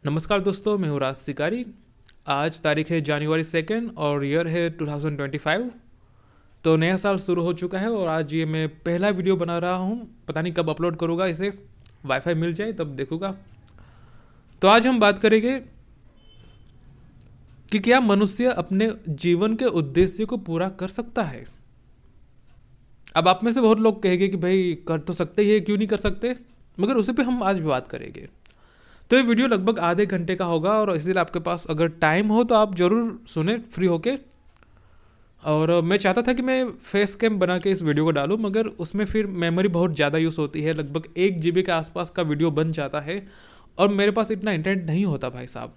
नमस्कार दोस्तों, मैं हूँ राज शिकारी। आज तारीख है जनवरी 2 और ईयर है 2025। तो नया साल शुरू हो चुका है और आज ये मैं पहला वीडियो बना रहा हूँ। पता नहीं कब अपलोड करूँगा इसे, वाईफाई मिल जाए तब देखूँगा। तो आज हम बात करेंगे कि क्या मनुष्य अपने जीवन के उद्देश्य को पूरा कर सकता है। अब आप में से बहुत लोग कहेंगे कि भाई कर तो सकते ही है, क्यों नहीं कर सकते, मगर उसी पे हम आज भी बात करेंगे। तो ये वीडियो लगभग आधे घंटे का होगा और इसीलिए आपके पास अगर टाइम हो तो आप ज़रूर सुने फ्री होके। और मैं चाहता था कि मैं फेस कैम बना के इस वीडियो को डालूं, मगर उसमें फिर मेमोरी बहुत ज़्यादा यूज़ होती है। लगभग 1 GB के आसपास का वीडियो बन जाता है और मेरे पास इतना इंटरनेट नहीं होता भाई साहब।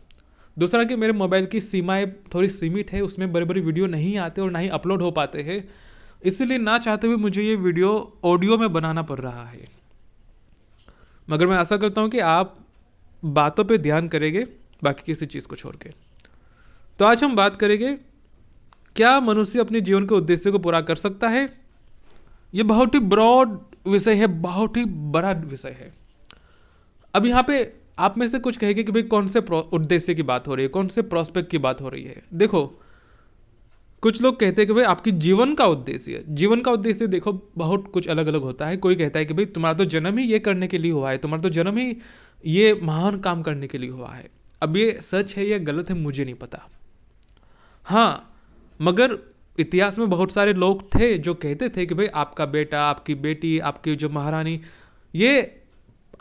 दूसरा कि मेरे मोबाइल की सीमाएँ थोड़ी सीमित है, उसमें बड़ी बड़ी वीडियो नहीं आते और ना ही अपलोड हो पाते हैं। इसीलिए ना चाहते हुए मुझे ये वीडियो ऑडियो में बनाना पड़ रहा है। मगर मैं आशा करता हूँ कि आप बातों पे ध्यान करेंगे, बाकी किसी चीज़ को छोड़ के। तो आज हम बात करेंगे, क्या मनुष्य अपने जीवन के उद्देश्य को पूरा कर सकता है। ये बहुत ही ब्रॉड विषय है, बहुत ही बड़ा विषय है। अब यहाँ पे आप में से कुछ कहेंगे कि भाई कौन से उद्देश्य की बात हो रही है, कौन से प्रोस्पेक्ट की बात हो रही है। देखो, कुछ लोग कहते हैं कि भाई आपकी जीवन का उद्देश्य देखो बहुत कुछ अलग अलग होता है। कोई कहता है कि भाई तुम्हारा तो जन्म ही ये करने के लिए हुआ है, तुम्हारा तो जन्म ही ये महान काम करने के लिए हुआ है। अब ये सच है या गलत है मुझे नहीं पता। हाँ, मगर इतिहास में बहुत सारे लोग थे जो कहते थे कि भाई आपका बेटा, आपकी बेटी, आपकी जो महारानी, ये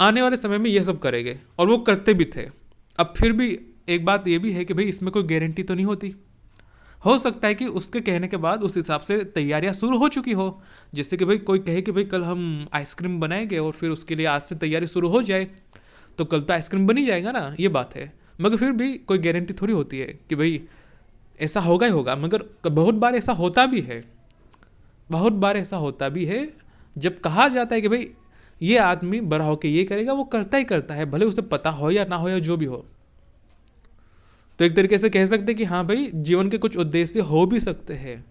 आने वाले समय में ये सब करेंगे, और वो करते भी थे। अब फिर भी एक बात ये भी है कि भाई इसमें कोई गारंटी तो नहीं होती। हो सकता है कि उसके कहने के बाद उस हिसाब से तैयारियां शुरू हो चुकी हो। जैसे कि भाई कोई कहे कि भाई कल हम आइसक्रीम बनाएंगे और फिर उसके लिए आज से तैयारी शुरू हो जाए, तो कल तो आइसक्रीम बनी जाएगा ना, ये बात है। मगर फिर भी कोई गारंटी थोड़ी होती है कि भाई ऐसा होगा ही होगा। मगर बहुत बार ऐसा होता भी है, बहुत बार ऐसा होता भी है। जब कहा जाता है कि भाई ये आदमी बड़ा होकर ये करेगा, वो करता ही करता है, भले उसे पता हो या ना हो या जो भी हो। तो एक तरीके से कह सकते हैं कि हाँ भाई, जीवन के कुछ उद्देश्य हो भी सकते हैं।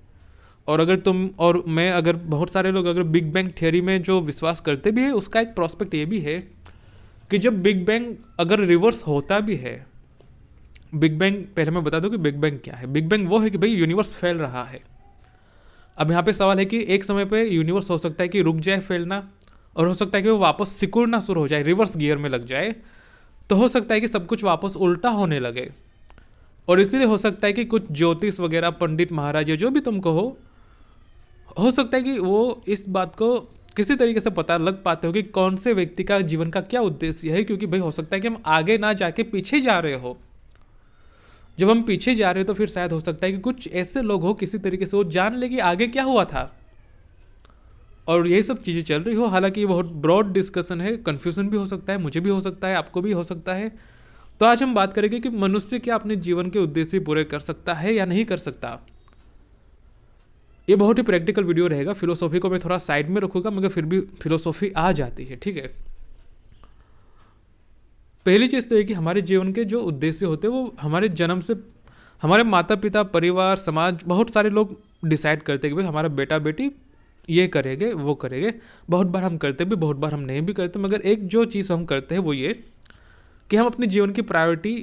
और अगर तुम और मैं, अगर बहुत सारे लोग अगर बिग बैंग थियरी में जो विश्वास करते भी है, उसका एक प्रोस्पेक्ट ये भी है कि जब बिग बैंग अगर रिवर्स होता भी है, बिग बैंग, पहले मैं बता दूं कि बिग बैंग क्या है। बिग बैंग वो है कि भाई यूनिवर्स फैल रहा है। अब यहाँ पे सवाल है कि एक समय पे यूनिवर्स हो सकता है कि रुक जाए फैलना, और हो सकता है कि वो वापस सिकुड़ना शुरू हो जाए, रिवर्स गियर में लग जाए। तो हो सकता है कि सब कुछ वापस उल्टा होने लगे। और इसीलिए हो सकता है कि कुछ ज्योतिष वगैरह, पंडित महाराज या जो भी तुम कहो, हो सकता है कि वो इस बात को किसी तरीके से पता लग पाते हो कि कौन से व्यक्ति का जीवन का क्या उद्देश्य है। क्योंकि भाई हो सकता है कि हम आगे ना जाके पीछे जा रहे हो। जब हम पीछे जा रहे हो तो फिर शायद हो सकता है कि कुछ ऐसे लोग हो, किसी तरीके से वो जान ले कि आगे क्या हुआ था, और यही सब चीज़ें चल रही हो। हालांकि ये बहुत ब्रॉड डिस्कशन है, कन्फ्यूजन भी हो सकता है, मुझे भी हो सकता है, आपको भी हो सकता है। तो आज हम बात करेंगे कि मनुष्य क्या अपने जीवन के उद्देश्य पूरे कर सकता है या नहीं कर सकता। ये बहुत ही प्रैक्टिकल वीडियो रहेगा। फिलोसॉफी को मैं थोड़ा साइड में रखूंगा, मगर फिर भी फिलोसॉफी आ जाती है, ठीक है। पहली चीज़ तो ये कि हमारे जीवन के जो उद्देश्य होते हैं वो हमारे जन्म से हमारे माता पिता, परिवार, समाज, बहुत सारे लोग डिसाइड करते हैं कि भाई हमारा बेटा बेटी ये करेंगे, वो करेंगे। बहुत बार हम करते भी, बहुत बार हम नहीं भी करते। मगर एक जो चीज़ हम करते हैं वो ये कि हम अपने जीवन की प्रायोरिटी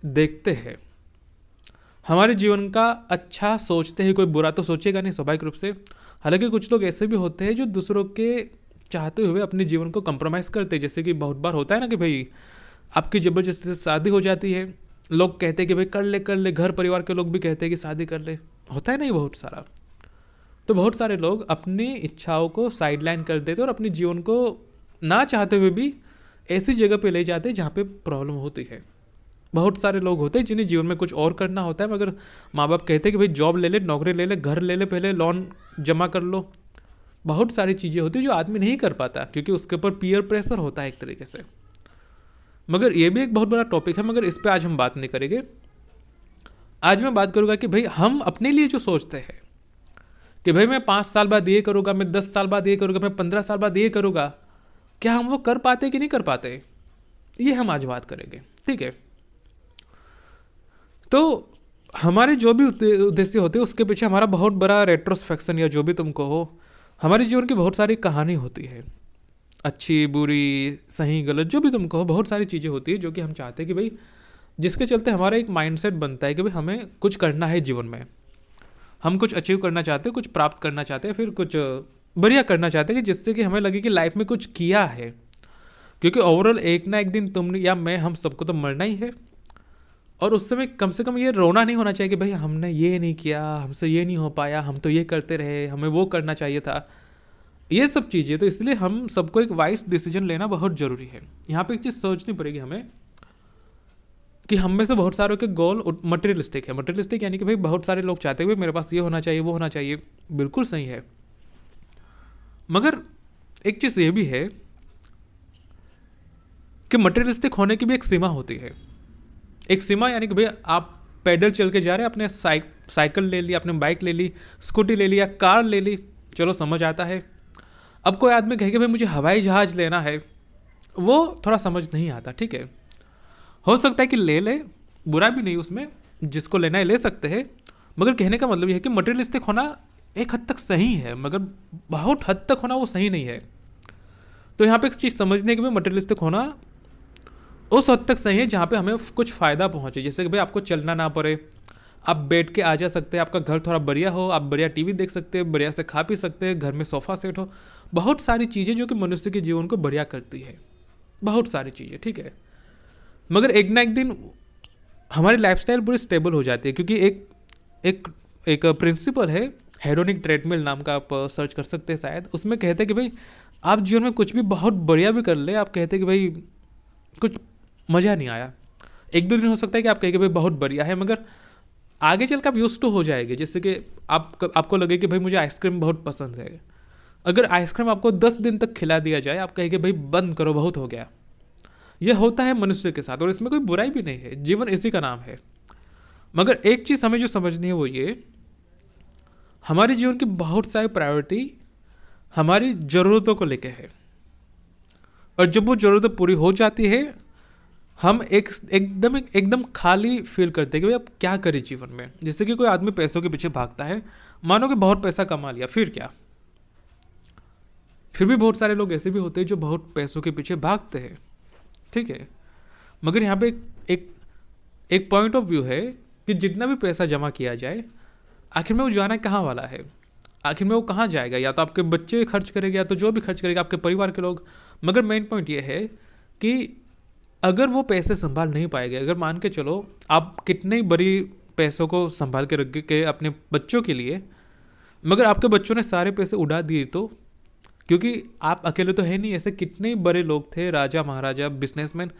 देखते हैं, हमारे जीवन का अच्छा सोचते हैं। कोई बुरा तो सोचेगा नहीं स्वाभाविक रूप से। हालांकि कुछ लोग ऐसे भी होते हैं जो दूसरों के चाहते हुए अपने जीवन को कंप्रोमाइज़ करते हैं। जैसे कि बहुत बार होता है ना कि भाई आपकी ज़बरदस्ती से शादी हो जाती है, लोग कहते हैं कि भाई कर ले कर ले, घर परिवार के लोग भी कहते हैं कि शादी कर ले, होता है ना ये बहुत सारा। तो बहुत सारे लोग अपनी इच्छाओं को साइडलाइन कर देते और अपने जीवन को ना चाहते हुए भी ऐसी जगह पे ले जाते हैं जहाँ पे प्रॉब्लम होती है। बहुत सारे लोग होते हैं जिन्हें जीवन में कुछ और करना होता है, मगर माँ बाप कहते हैं कि भाई जॉब ले ले, नौकरी ले ले, घर ले ले, पहले लोन जमा कर लो। बहुत सारी चीज़ें होती है जो आदमी नहीं कर पाता, क्योंकि उसके ऊपर पीयर प्रेशर होता है एक तरीके से। मगर ये भी एक बहुत बड़ा टॉपिक है, मगर इस पर आज हम बात नहीं करेंगे। आज मैं बात करूँगा कि भाई हम अपने लिए जो सोचते हैं कि भाई मैं 5 साल बाद ये करूँगा, मैं 10 साल बाद ये करूँगा, मैं 15 साल बाद ये करूँगा, क्या हम वो कर पाते कि नहीं कर पाते, ये हम आज बात करेंगे, ठीक है। तो हमारे जो भी उद्देश्य होते हैं उसके पीछे हमारा बहुत बड़ा रेट्रोस्पेक्शन या जो भी तुम कहो, हमारे जीवन की बहुत सारी कहानी होती है, अच्छी बुरी, सही गलत, जो भी तुम कहो, बहुत सारी चीज़ें होती है जो कि हम चाहते हैं कि भाई जिसके चलते हमारा एक माइंडसेट बनता है कि भाई हमें कुछ करना है जीवन में, हम कुछ अचीव करना चाहते हैं, कुछ प्राप्त करना चाहते हैं, फिर कुछ बढ़िया करना चाहते हैं कि जिससे कि हमें लगे कि लाइफ में कुछ किया है। क्योंकि ओवरऑल एक ना एक दिन तुम या मैं, हम सबको तो मरना ही है। और उस समय कम से कम ये रोना नहीं होना चाहिए कि भाई हमने ये नहीं किया, हमसे ये नहीं हो पाया, हम तो ये करते रहे, हमें वो करना चाहिए था, ये सब चीज़ें। तो इसलिए हम सबको एक वाइज डिसीजन लेना बहुत ज़रूरी है। यहाँ पे एक चीज़ सोचनी पड़ेगी हमें कि हम में से बहुत सारों के गोल मटेरियलिस्टिक है। मटेरियलिस्टिक यानी कि भाई बहुत सारे लोग चाहते हैं भाई मेरे पास ये होना चाहिए, वो होना चाहिए, बिल्कुल सही है। मगर एक चीज़ ये भी है कि मटेरियलिस्टिक होने की भी एक सीमा होती है। एक सीमा यानी कि भाई आप पैदल चल के जा रहे हैं, अपने साइकिल ले ली, अपने बाइक ले ली, स्कूटी ले ली या कार ले ली, चलो समझ आता है। अब कोई आदमी कहे कि भाई मुझे हवाई जहाज़ लेना है, वो थोड़ा समझ नहीं आता। ठीक है, हो सकता है कि ले, बुरा भी नहीं उसमें, जिसको लेना है ले सकते हैं। मगर कहने का मतलब यह है कि मटेरियलिस्टिक होना एक हद तक सही है, मगर बहुत हद तक होना वो सही नहीं है। तो यहाँ पे एक चीज़ समझने के लिए मटेरियलिस्टिक होना उस हद तक सही है जहाँ पे हमें कुछ फ़ायदा पहुँचे। जैसे कि भाई आपको चलना ना पड़े, आप बैठ के आ जा सकते हैं, आपका घर थोड़ा बढ़िया हो, आप बढ़िया टीवी देख सकते हैं, बढ़िया से खा पी सकते हैं, घर में सोफ़ा सेट हो, बहुत सारी चीज़ें जो कि मनुष्य के जीवन को बढ़िया करती है, बहुत सारी चीज़ें। ठीक है, मगर एक ना एक दिन हमारी लाइफस्टाइल पूरी स्टेबल हो जाती है। क्योंकि एक एक एक प्रिंसिपल है, हेडोनिक ट्रेडमिल नाम का, आप सर्च कर सकते हैं शायद। उसमें कहते हैं कि भाई आप जीवन में कुछ भी बहुत बढ़िया भी कर ले, आप कहते हैं कि भाई कुछ मज़ा नहीं आया, एक दो दिन हो सकता है कि आप कहें कि भाई बहुत बढ़िया है, मगर आगे चल कर आप यूज टू हो जाएंगे। जैसे कि आपको लगे कि भाई मुझे आइसक्रीम बहुत पसंद है, अगर आइसक्रीम आपको 10 दिन तक खिला दिया जाए, आप कहेंगे भाई बंद करो, बहुत हो गया। यह होता है मनुष्य के साथ और इसमें कोई बुराई भी नहीं है, जीवन इसी का नाम है। मगर एक चीज़ हमें जो समझनी है वो ये, हमारे जीवन की बहुत सारी प्रायोरिटी हमारी ज़रूरतों को लेकर है। और जब वो ज़रूरतें पूरी हो जाती है, हम एकदम खाली फील करते हैं कि भाई अब क्या करें जीवन में। जैसे कि कोई आदमी पैसों के पीछे भागता है, मानो कि बहुत पैसा कमा लिया, फिर क्या? फिर भी बहुत सारे लोग ऐसे भी होते हैं जो बहुत पैसों के पीछे भागते हैं। ठीक है, मगर यहाँ पे एक पॉइंट ऑफ व्यू है कि जितना भी पैसा जमा किया जाए, आखिर में वो जाना कहाँ वाला है, आखिर में वो कहाँ जाएगा? या तो आपके बच्चे खर्च करेंगे, या तो जो भी खर्च करेगा आपके परिवार के लोग। मगर मेन पॉइंट ये है कि अगर वो पैसे संभाल नहीं पाएंगे, अगर मान के चलो आप कितने बड़ी पैसों को संभाल के रख के अपने बच्चों के लिए, मगर आपके बच्चों ने सारे पैसे उड़ा दिए, तो क्योंकि आप अकेले तो है नहीं, ऐसे कितने बड़े लोग थे, राजा महाराजा बिजनेसमैन,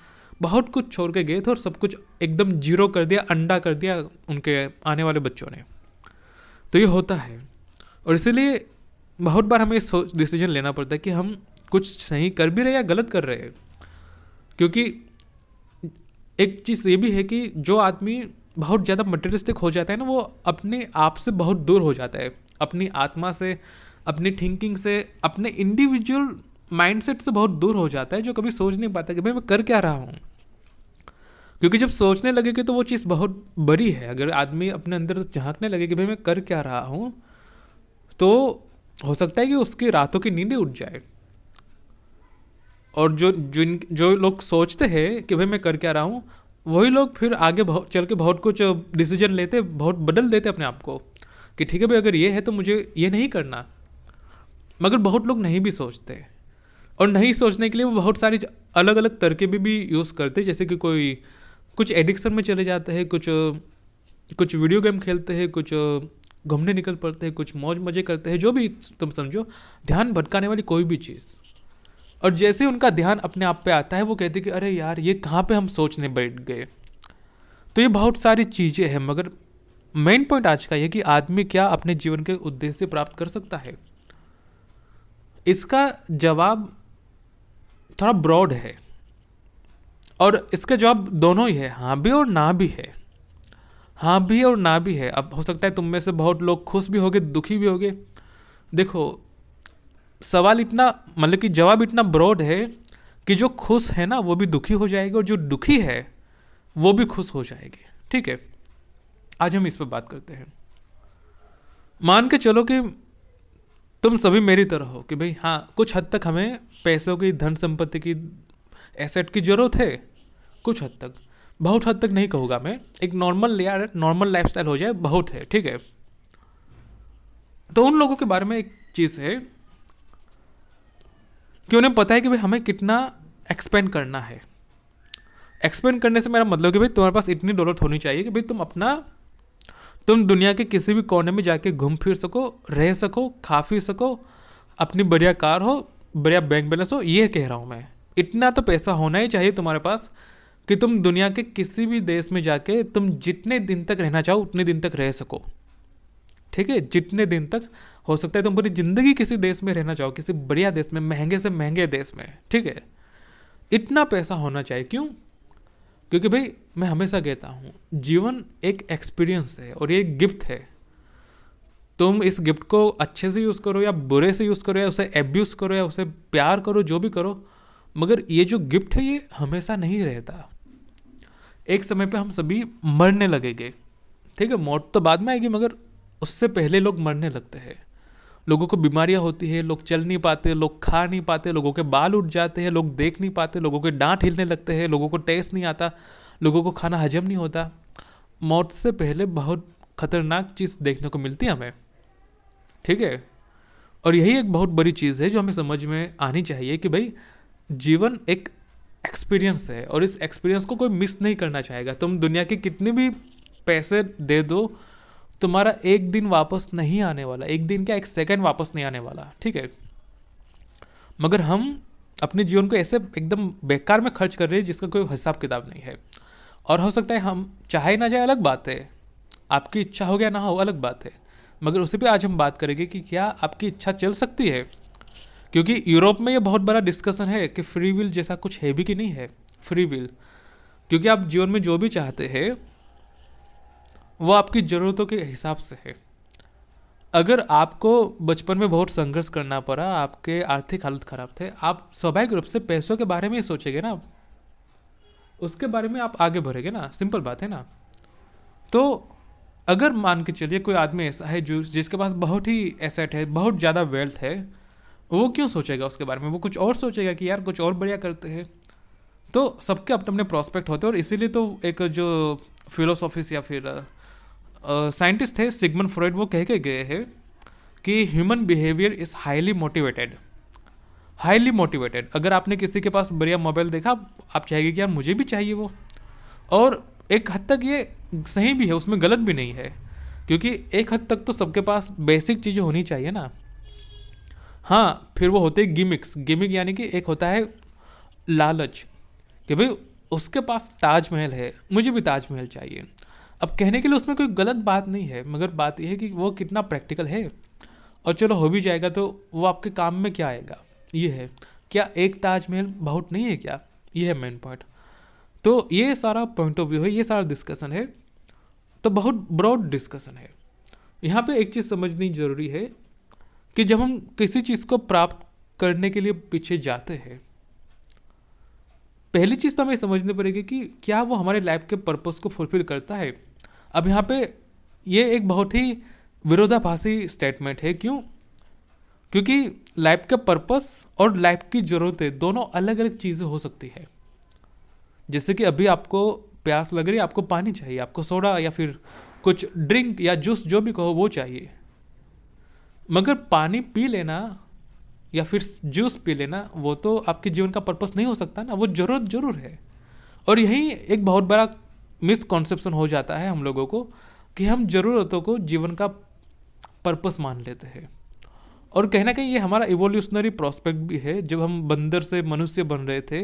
बहुत कुछ छोड़ के गए थे और सब कुछ एकदम जीरो कर दिया, अंडा कर दिया उनके आने वाले बच्चों ने। तो ये होता है, और इसीलिए बहुत बार हमें डिसीजन लेना पड़ता है कि हम कुछ सही कर भी रहे या गलत कर रहे हैं। क्योंकि एक चीज़ ये भी है कि जो आदमी बहुत ज़्यादा मटेरियलिस्टिक हो जाता है ना, वो अपने आप से बहुत दूर हो जाता है, अपनी आत्मा से, अपनी थिंकिंग से, अपने इंडिविजुअल माइंडसेट से बहुत दूर हो जाता है, जो कभी सोच नहीं पाता कि भाई मैं कर क्या रहा हूँ। क्योंकि जब सोचने लगेगी तो वो चीज़ बहुत बड़ी है। अगर आदमी अपने अंदर झांकने लगे कि भाई मैं कर क्या रहा हूँ, तो हो सकता है कि उसकी रातों की नींदें उठ जाए। और जो लोग सोचते हैं कि भाई मैं कर क्या रहा हूँ, वही लोग फिर आगे चल के बहुत कुछ डिसीजन लेते, बहुत बदल देते अपने आप को कि ठीक है भाई अगर ये है तो मुझे ये नहीं करना। मगर बहुत लोग नहीं भी सोचते, और नहीं सोचने के लिए वो बहुत सारी अलग अलग तरकीबें भी यूज़ करते हैं। जैसे कि कोई कुछ एडिक्शन में चले जाते हैं, कुछ वीडियो गेम खेलते हैं, कुछ घूमने निकल पड़ते हैं, कुछ मौज मजे करते हैं, जो भी तुम समझो, ध्यान भटकाने वाली कोई भी चीज़। और जैसे ही उनका ध्यान अपने आप पे आता है, वो कहते हैं कि अरे यार ये कहाँ पे हम सोचने बैठ गए। तो ये बहुत सारी चीज़ें हैं, मगर मेन पॉइंट आज का ये कि आदमी क्या अपने जीवन के उद्देश्य प्राप्त कर सकता है, इसका जवाब थोड़ा ब्रॉड है, और इसका जवाब दोनों ही है, हाँ भी और ना भी है। हाँ भी और ना भी है। अब हो सकता है तुम में से बहुत लोग खुश भी होगे, दुखी भी होगे। देखो, सवाल इतना, मतलब कि जवाब इतना ब्रॉड है कि जो खुश है ना वो भी दुखी हो जाएगी, और जो दुखी है वो भी खुश हो जाएगी। ठीक है, आज हम इस पर बात करते हैं। मान के चलो कि तुम सभी मेरी तरह हो कि भाई हाँ, कुछ हद तक हमें पैसों की, धन संपत्ति की, एसेट की ज़रूरत है कुछ हद तक, बहुत हद तक नहीं कहूँगा मैं, एक नॉर्मल यार नॉर्मल लाइफस्टाइल हो जाए बहुत है, ठीक है। तो उन लोगों के बारे में एक चीज़ है कि उन्हें पता है कि भाई हमें कितना एक्सपेंड करना है। एक्सपेंड करने से मेरा मतलब कि भाई तुम्हारे पास इतनी दौलत होनी चाहिए कि भाई तुम दुनिया के किसी भी कोने में जाके घूम फिर सको, रह सको, खा पी सको, अपनी बढ़िया कार हो, बढ़िया बैंक बैलेंस हो। ये कह रहा हूँ मैं, इतना तो पैसा होना ही चाहिए तुम्हारे पास कि तुम दुनिया के किसी भी देश में जाके तुम जितने दिन तक रहना चाहो उतने दिन तक रह सको, ठीक है। जितने दिन तक हो सकता है तुम पूरी जिंदगी किसी देश में रहना चाहो, किसी बढ़िया देश में, महंगे से महंगे देश में, ठीक है। इतना पैसा होना चाहिए। क्यों? क्योंकि भाई मैं हमेशा कहता हूँ जीवन एक एक्सपीरियंस है और ये एक गिफ्ट है। तुम इस गिफ्ट को अच्छे से यूज़ करो या बुरे से यूज़ करो या उसे एब्यूज़ करो या उसे प्यार करो, जो भी करो, मगर ये जो गिफ्ट है ये हमेशा नहीं रहता। एक समय पे हम सभी मरने लगेंगे, ठीक है। मौत तो बाद में आएगी मगर उससे पहले लोग मरने लगते हैं। लोगों को बीमारियां होती है, लोग चल नहीं पाते, लोग खा नहीं पाते, लोगों के बाल उठ जाते हैं, लोग देख नहीं पाते, लोगों के दांत हिलने लगते हैं, लोगों को टेस्ट नहीं आता, लोगों को खाना हजम नहीं होता। मौत से पहले बहुत खतरनाक चीज़ देखने को मिलती है हमें, ठीक है। और यही एक बहुत बड़ी चीज़ है जो हमें समझ में आनी चाहिए कि भाई जीवन एक एक्सपीरियंस है और इस एक्सपीरियंस को कोई मिस नहीं करना चाहेगा। तुम दुनिया के कितने भी पैसे दे दो, तुम्हारा एक दिन वापस नहीं आने वाला, एक दिन क्या, एक सेकंड वापस नहीं आने वाला, ठीक है। मगर हम अपने जीवन को ऐसे एकदम बेकार में खर्च कर रहे हैं जिसका कोई हिसाब किताब नहीं है। और हो सकता है हम चाहे ना जाए, अलग बात है, आपकी इच्छा हो गया ना हो, अलग बात है, मगर उसी पे आज हम बात करेंगे कि क्या आपकी इच्छा चल सकती है। क्योंकि यूरोप में ये बहुत बड़ा डिस्कशन है कि फ्री विल जैसा कुछ है भी कि नहीं है फ्री विल। क्योंकि आप जीवन में जो भी चाहते हैं वो आपकी ज़रूरतों के हिसाब से है। अगर आपको बचपन में बहुत संघर्ष करना पड़ा, आपके आर्थिक हालत ख़राब थे, आप स्वाभाविक रूप से पैसों के बारे में ही सोचेंगे ना, उसके बारे में आप आगे बढ़ेंगे ना, सिंपल बात है ना। तो अगर मान के चलिए कोई आदमी ऐसा है जो जिसके पास बहुत ही एसेट है, बहुत ज़्यादा वेल्थ है, वो क्यों सोचेगा उसके बारे में, वो कुछ और सोचेगा कि यार कुछ और बढ़िया करते हैं। तो सबके अपने अपने प्रॉस्पेक्ट होते हैं। और इसीलिए तो एक जो फिलोसॉफिस्ट या फिर साइंटिस्ट थे सिगमंड फ्रॉइड, वो कह के गए हैं कि human behaviour is highly motivated. Highly motivated. अगर आपने किसी के पास बढ़िया मोबाइल देखा, आप चाहेंगे कि यार मुझे भी चाहिए वो। और एक हद तक ये सही भी है, उसमें गलत भी नहीं है, क्योंकि एक हद तक तो सबके पास बेसिक चीज़ें होनी चाहिए ना। हाँ, फिर वो होते हैं गिमिक्स। गिमिक यानी कि एक होता है लालच कि भाई उसके पास ताजमहल है, मुझे भी ताजमहल चाहिए। अब कहने के लिए उसमें कोई गलत बात नहीं है, मगर बात यह है कि वो कितना प्रैक्टिकल है। और चलो हो भी जाएगा तो वो आपके काम में क्या आएगा, ये है। क्या एक ताजमहल बहुत नहीं है क्या, ये है मेन पॉइंट। तो ये सारा पॉइंट ऑफ व्यू है, ये सारा डिस्कशन है, तो बहुत ब्रॉड डिस्कशन है। यहाँ पे एक चीज़ समझनी जरूरी है कि जब हम किसी चीज़ को प्राप्त करने के लिए पीछे जाते हैं, पहली चीज़ तो हमें समझनी पड़ेगी कि क्या वो हमारे लाइफ के पर्पस को फुलफिल करता है। अब यहाँ पे ये एक बहुत ही विरोधाभासी स्टेटमेंट है। क्यों? क्योंकि लाइफ का पर्पस और लाइफ की ज़रूरतें दोनों अलग अलग चीज़ें हो सकती है। जैसे कि अभी आपको प्यास लग रही है, आपको पानी चाहिए, आपको सोडा या फिर कुछ ड्रिंक या जूस जो भी कहो वो चाहिए, मगर पानी पी लेना या फिर जूस पी लेना वो तो आपके जीवन का पर्पस नहीं हो सकता ना, वो ज़रूरत जरूर है। और यही एक बहुत बड़ा मिसकॉन्सेप्शन हो जाता है हम लोगों को कि हम ज़रूरतों को जीवन का पर्पस मान लेते हैं। और कहीं ना कहीं ये हमारा इवोल्यूशनरी प्रोस्पेक्ट भी है। जब हम बंदर से मनुष्य बन रहे थे,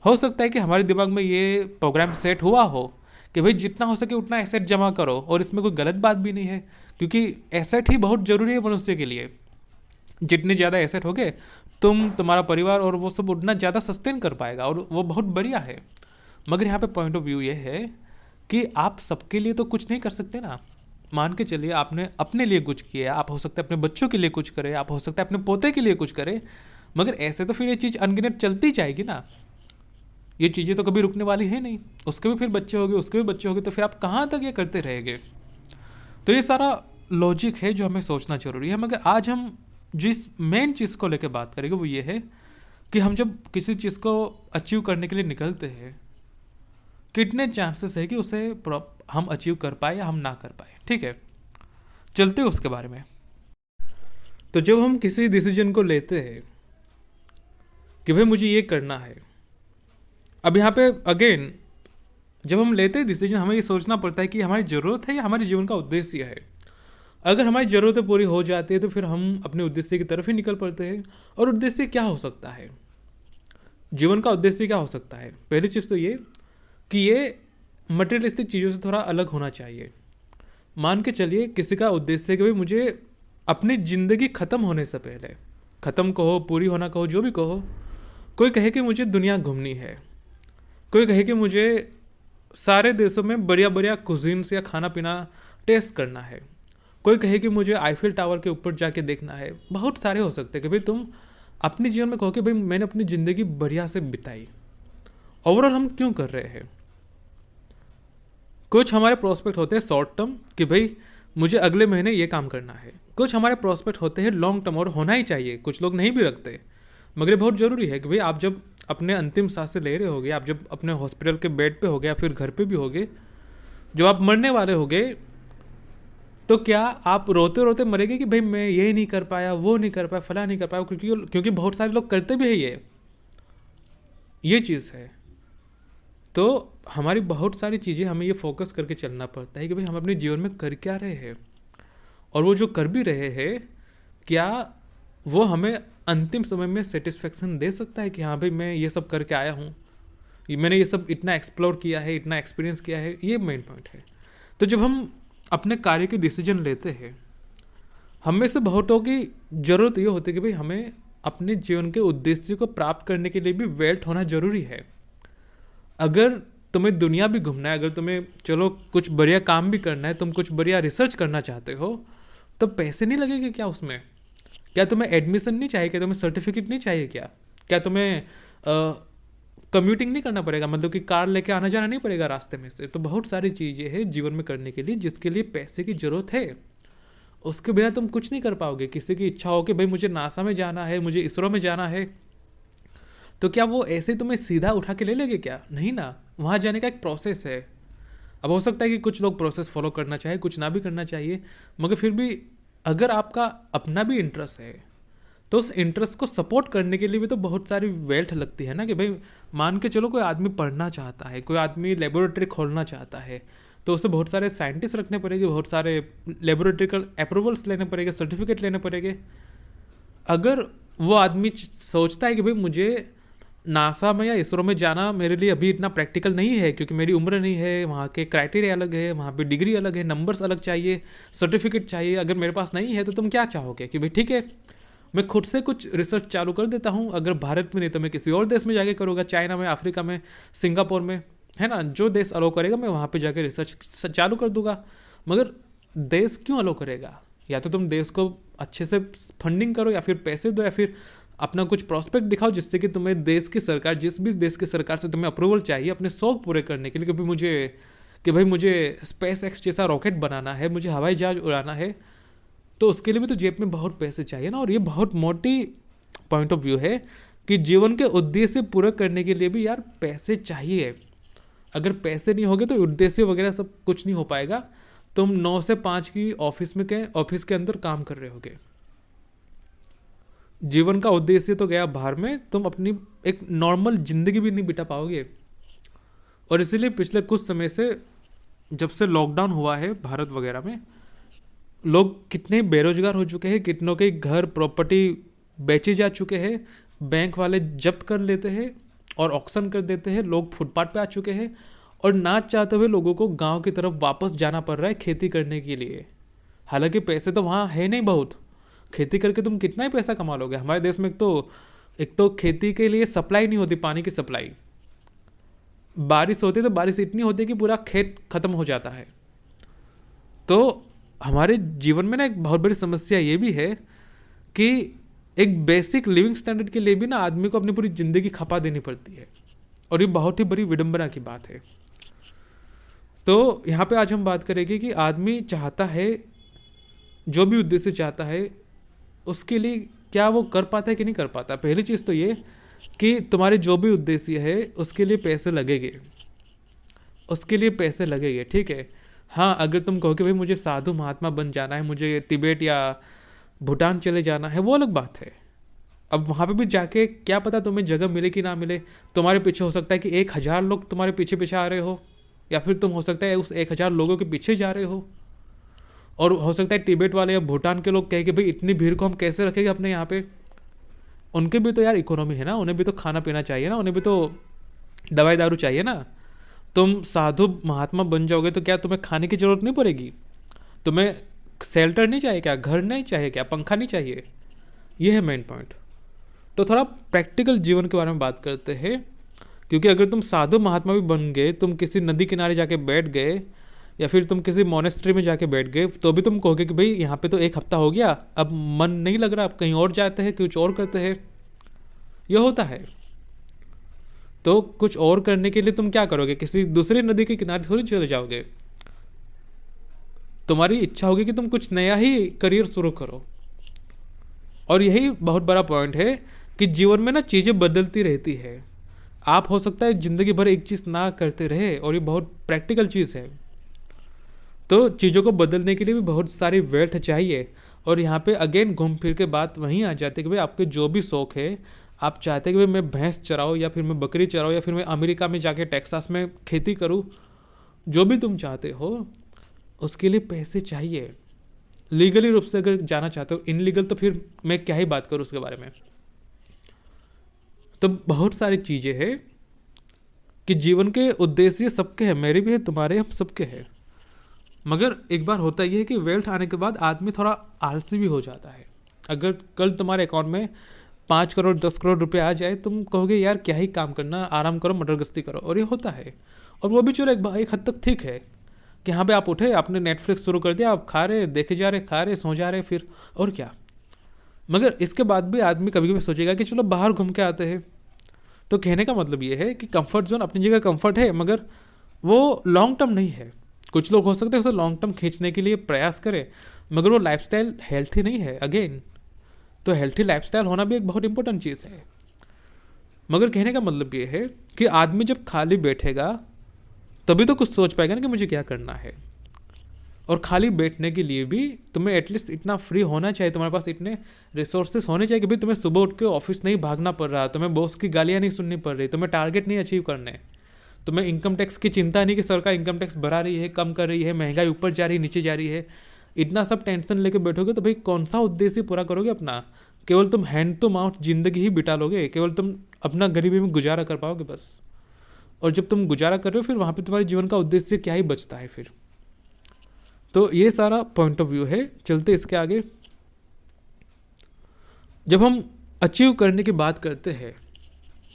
हो सकता है कि हमारे दिमाग में ये प्रोग्राम सेट हुआ हो कि भाई जितना हो सके उतना एसेट जमा करो। और इसमें कोई गलत बात भी नहीं है, क्योंकि एसेट ही बहुत ज़रूरी है मनुष्य के लिए। जितने ज़्यादा एसेट हो गए तुम्हारा परिवार और वो सब उतना ज़्यादा सस्टेन कर पाएगा, और वो बहुत बढ़िया है। मगर यहाँ पे पॉइंट ऑफ व्यू ये है कि आप सबके लिए तो कुछ नहीं कर सकते ना। मान के चलिए आपने अपने लिए कुछ किया, आप हो सकता है अपने बच्चों के लिए कुछ करें, आप हो सकता है अपने पोते के लिए कुछ करें, मगर ऐसे तो फिर ये चीज़ अनगिनत चलती जाएगी ना। ये चीज़ें तो कभी रुकने वाली है नहीं। उसके भी फिर बच्चे होंगे, उसके भी बच्चे होंगे, तो फिर आप कहाँ तक ये करते रहेंगे। तो ये सारा लॉजिक है जो हमें सोचना जरूरी है। मगर आज हम जिस मेन चीज़ को लेकर बात करेंगे वो ये है कि हम जब किसी चीज़ को अचीव करने के लिए निकलते हैं कितने चांसेस है कि उसे हम अचीव कर पाए या हम ना कर पाए। ठीक है, चलते हैं उसके बारे में। तो जब हम किसी डिसीजन को लेते हैं कि भाई मुझे ये करना है, अब यहाँ पे अगेन जब हम लेते हैं डिसीजन, हमें ये सोचना पड़ता है कि हमारी ज़रूरत है या हमारे जीवन का उद्देश्य है। अगर हमारी ज़रूरतें पूरी हो जाती है तो फिर हम अपने उद्देश्य की तरफ ही निकल पड़ते हैं। और उद्देश्य क्या हो सकता है, जीवन का उद्देश्य क्या हो सकता है? पहली चीज़ तो ये कि ये मटेरियलिस्टिक चीज़ों से थोड़ा अलग होना चाहिए। मान के चलिए किसी का उद्देश्य है कि भाई मुझे अपनी ज़िंदगी ख़त्म होने से पहले, ख़त्म कहो, पूरी होना कहो, जो भी कहो, कोई कहे कि मुझे दुनिया घूमनी है, कोई कहे कि मुझे सारे देशों में बढ़िया बढ़िया कुजीन्स या खाना पीना टेस्ट करना है, कोई कहे कि मुझे आईफिल टावर के ऊपर जाके देखना है। बहुत सारे हो सकते हैं कि भाई तुम अपने जीवन में कहो कि भाई मैंने अपनी ज़िंदगी बढ़िया से बिताई। ओवरऑल हम क्यों कर रहे हैं? कुछ हमारे प्रोस्पेक्ट होते हैं शॉर्ट टर्म कि भाई मुझे अगले महीने ये काम करना है, कुछ हमारे प्रोस्पेक्ट होते हैं लॉन्ग टर्म, और होना ही चाहिए, कुछ लोग नहीं भी रखते, मगर बहुत ज़रूरी है कि भाई आप जब अपने अंतिम सांसें ले रहे होगे, आप जब अपने हॉस्पिटल के बेड पे होगे या फिर घर पे भी होगे, जब आप मरने वाले होगे, तो क्या आप रोते रोते मरेंगे कि भाई मैं ये नहीं कर पाया, वो नहीं कर पाया, फला नहीं कर पाया? क्योंकि बहुत सारे लोग करते भी है ये चीज़ है। तो हमारी बहुत सारी चीज़ें हमें ये फोकस करके चलना पड़ता है कि भाई हम अपने जीवन में कर क्या रहे हैं, और वो जो कर भी रहे हैं क्या वो हमें अंतिम समय में सेटिस्फेक्शन दे सकता है कि हाँ भाई मैं ये सब करके आया हूँ, मैंने ये सब इतना एक्सप्लोर किया है, इतना एक्सपीरियंस किया है। ये मेन पॉइंट है। तो जब हम अपने कार्य के डिसीजन लेते हैं, हम में से बहुतों की ज़रूरत ये होती है कि भाई हमें अपने जीवन के उद्देश्य को प्राप्त करने के लिए भी वेल्थ होना ज़रूरी है। अगर तुम्हें दुनिया भी घूमना है, अगर तुम्हें चलो कुछ बढ़िया काम भी करना है, तुम कुछ बढ़िया रिसर्च करना चाहते हो, तो पैसे नहीं लगेंगे क्या उसमें? क्या तुम्हें एडमिशन नहीं चाहिए? क्या तुम्हें सर्टिफिकेट नहीं चाहिए? क्या तुम्हें कम्यूटिंग नहीं करना पड़ेगा, मतलब कि कार लेके आना जाना नहीं पड़ेगा रास्ते में से? तो बहुत सारी चीज़ें हैं जीवन में करने के लिए जिसके लिए पैसे की ज़रूरत है। उसके बिना तुम कुछ नहीं कर पाओगे। किसी की इच्छा हो कि भाई मुझे नासा में जाना है, मुझे इसरो में जाना है, तो क्या वो ऐसे तुम्हें सीधा उठा के ले लेंगे? क्या नहीं ना, वहाँ जाने का एक प्रोसेस है। अब हो सकता है कि कुछ लोग प्रोसेस फॉलो करना चाहिए, कुछ ना भी करना चाहिए, मगर फिर भी अगर आपका अपना भी इंटरेस्ट है तो उस इंटरेस्ट को सपोर्ट करने के लिए भी तो बहुत सारी वेल्थ लगती है ना। कि भाई मान के चलो कोई आदमी पढ़ना चाहता है, कोई आदमी लेबोरेटरी खोलना चाहता है, तो उसे बहुत सारे साइंटिस्ट रखने पड़ेंगे, बहुत सारे लेबोरेटरिकल अप्रूवल्स लेने पड़ेंगे, सर्टिफिकेट लेने पड़ेंगे। अगर वो आदमी सोचता है कि भाई मुझे नासा में या इसरो में जाना मेरे लिए अभी इतना प्रैक्टिकल नहीं है क्योंकि मेरी उम्र नहीं है, वहाँ के क्राइटेरिया अलग है, वहाँ पे डिग्री अलग है, नंबर्स अलग चाहिए, सर्टिफिकेट चाहिए, अगर मेरे पास नहीं है तो तुम क्या चाहोगे कि भाई ठीक है मैं खुद से कुछ रिसर्च चालू कर देता हूँ, अगर भारत में नहीं तो मैं किसी और देश में जाके करूँगा, चाइना में, अफ्रीका में, सिंगापुर में, है ना, जो देश अलो करेगा मैं वहाँ पे जाके रिसर्च चालू कर दूंगा। मगर देश क्यों अलो करेगा? या तो तुम देश को अच्छे से फंडिंग करो, या फिर पैसे दो, या फिर अपना कुछ प्रॉस्पेक्ट दिखाओ जिससे कि तुम्हें देश की सरकार, जिस भी देश की सरकार से तुम्हें अप्रूवल चाहिए अपने शौक पूरे करने के लिए, कि भाई मुझे स्पेस एक्स जैसा रॉकेट बनाना है, मुझे हवाई जहाज उड़ाना है, तो उसके लिए भी तो जेब में बहुत पैसे चाहिए ना। और ये बहुत मोटी पॉइंट ऑफ व्यू है कि जीवन के उद्देश्य पूरा करने के लिए भी यार पैसे चाहिए। अगर पैसे नहीं होंगे तो उद्देश्य वगैरह सब कुछ नहीं हो पाएगा। तुम 9 से 5 की ऑफिस के अंदर काम कर रहे होगे, जीवन का उद्देश्य तो गया बाहर में, तुम अपनी एक नॉर्मल जिंदगी भी नहीं बिता पाओगे। और इसीलिए पिछले कुछ समय से जब से लॉकडाउन हुआ है भारत वगैरह में, लोग कितने बेरोजगार हो चुके हैं, कितनों के घर प्रॉपर्टी बेचे जा चुके हैं, बैंक वाले जब्त कर लेते हैं और ऑक्शन कर देते हैं, लोग फुटपाथ पे आ चुके हैं, और ना चाहते हुए लोगों को गांव की तरफ वापस जाना पड़ रहा है खेती करने के लिए। हालांकि पैसे तो वहाँ है नहीं बहुत, खेती करके तुम कितना ही पैसा कमा लोगे। हमारे देश में एक तो खेती के लिए सप्लाई नहीं होती, पानी की सप्लाई, बारिश होती तो बारिश इतनी होती कि पूरा खेत खत्म हो जाता है। तो हमारे जीवन में ना एक बहुत बड़ी समस्या ये भी है कि एक बेसिक लिविंग स्टैंडर्ड के लिए भी ना आदमी को अपनी पूरी ज़िंदगी खपा देनी पड़ती है, और ये बहुत ही बड़ी विडंबना की बात है। तो यहाँ पे आज हम बात करेंगे कि आदमी चाहता है, जो भी उद्देश्य चाहता है उसके लिए क्या वो कर पाता है कि नहीं कर पाता। पहली चीज़ तो ये कि तुम्हारे जो भी उद्देश्य है उसके लिए पैसे लगेंगे। उसके लिए पैसे लगेंगे, ठीक है। हाँ, अगर तुम कहो कि भाई मुझे साधु महात्मा बन जाना है, मुझे तिब्बत या भूटान चले जाना है, वो अलग बात है। अब वहाँ पे भी जाके क्या पता तुम्हें जगह मिले कि ना मिले। तुम्हारे पीछे हो सकता है कि 1,000 लोग तुम्हारे पीछे पीछे आ रहे हो, या फिर तुम हो सकता है उस 1,000 लोगों के पीछे जा रहे हो। और हो सकता है तिब्बत वाले या भूटान के लोग कहे कि भाई इतनी भीड़ को हम कैसे रखेंगे अपने यहाँ पे। उनके भी तो यार इकोनॉमी है ना, उन्हें भी तो खाना पीना चाहिए ना, उन्हें भी तो दवाई दारू चाहिए ना। तुम साधु महात्मा बन जाओगे तो क्या तुम्हें खाने की जरूरत नहीं पड़ेगी? तुम्हें शेल्टर नहीं चाहिए क्या? घर नहीं चाहिए क्या? पंखा नहीं चाहिए? ये है मेन पॉइंट। तो थोड़ा प्रैक्टिकल जीवन के बारे में बात करते हैं, क्योंकि अगर तुम साधु महात्मा भी बन गए, तुम किसी नदी किनारे जाके बैठ गए या फिर तुम किसी मोनेस्ट्री में जाके बैठ गए, तो भी तुम कहोगे कि भाई यहाँ पे तो 1 हफ्ता हो गया, अब मन नहीं लग रहा, अब कहीं और जाते हैं, कुछ और करते हैं। यह होता है। तो कुछ और करने के लिए तुम क्या करोगे? किसी दूसरी नदी के किनारे थोड़ी चले जाओगे। तुम्हारी इच्छा होगी कि तुम कुछ नया ही करियर शुरू करो। और यही बहुत बड़ा पॉइंट है कि जीवन में ना चीज़ें बदलती रहती है। आप हो सकता है ज़िंदगी भर एक चीज़ ना करते रहे, और ये बहुत प्रैक्टिकल चीज़ है। तो चीज़ों को बदलने के लिए भी बहुत सारी वेल्थ चाहिए। और यहाँ पे अगेन घूम फिर के बात वहीं आ जाती है कि भाई आपके जो भी शौक है, आप चाहते हैं कि भाई मैं भैंस चराऊँ, या फिर मैं बकरी चराऊँ, या फिर मैं अमेरिका में जाके टेक्सास में खेती करूँ, जो भी तुम चाहते हो उसके लिए पैसे चाहिए। लीगली रूप से अगर जाना चाहते हो, इनलीगल तो फिर मैं क्या ही बात करूँ उसके बारे में। तो बहुत सारी चीज़ें हैं कि जीवन के उद्देश्य सबके हैं, मेरे भी है, तुम्हारे, हम सबके हैं। मगर एक बार होता यह है कि वेल्थ आने के बाद आदमी थोड़ा आलसी भी हो जाता है। अगर कल तुम्हारे अकाउंट में 5 करोड़ 10 करोड़ रुपए आ जाए, तुम कहोगे यार क्या ही काम करना, आराम करो, मटर गश्ती करो। और ये होता है। और वो भी चलो एक हद तक ठीक है कि हाँ भाई आप उठे, आपने नेटफ्लिक्स शुरू कर दिया, आप खा रहे, देखे जा रहे, खा रहे, सो जा रहे, फिर और क्या। मगर इसके बाद भी आदमी कभी कभी सोचेगा कि चलो बाहर घूम के आते हैं। तो कहने का मतलब ये है कि कंफर्ट जोन अपनी जगह कंफर्ट है, मगर वो लॉन्ग टर्म नहीं है। कुछ लोग हो सकते हैं उसे लॉन्ग टर्म खींचने के लिए प्रयास करें, मगर वो लाइफस्टाइल हेल्थी नहीं है। अगेन तो हेल्थी लाइफस्टाइल होना भी एक बहुत इंपॉर्टेंट चीज़ है। मगर कहने का मतलब ये है कि आदमी जब खाली बैठेगा तभी तो कुछ सोच पाएगा ना कि मुझे क्या करना है। और खाली बैठने के लिए भी तुम्हें एटलीस्ट इतना फ्री होना चाहिए, तुम्हारे पास इतने रिसोर्सेस होने चाहिए कि भाई तुम्हें सुबह उठ के ऑफिस नहीं भागना पड़ रहा, तुम्हें बॉस की गालियाँ नहीं सुननी पड़ रही, तुम्हें टारगेट नहीं अचीव करने, तुम्हें इनकम टैक्स की चिंता नहीं कि सरकार इनकम टैक्स बढ़ा रही है, कम कर रही है, महंगाई ऊपर जा रही है, नीचे जा रही है। इतना सब टेंशन लेके बैठोगे तो भाई कौन सा उद्देश्य पूरा करोगे अपना? केवल तुम हैंड टू माउथ जिंदगी ही बिता लोगे, केवल तुम अपना गरीबी में गुजारा कर पाओगे बस। और जब तुम गुजारा कर रहे हो, फिर वहाँ पे तुम्हारे जीवन का उद्देश्य क्या ही बचता है फिर। तो ये सारा पॉइंट ऑफ व्यू है। चलते इसके आगे। जब हम अचीव करने की बात करते हैं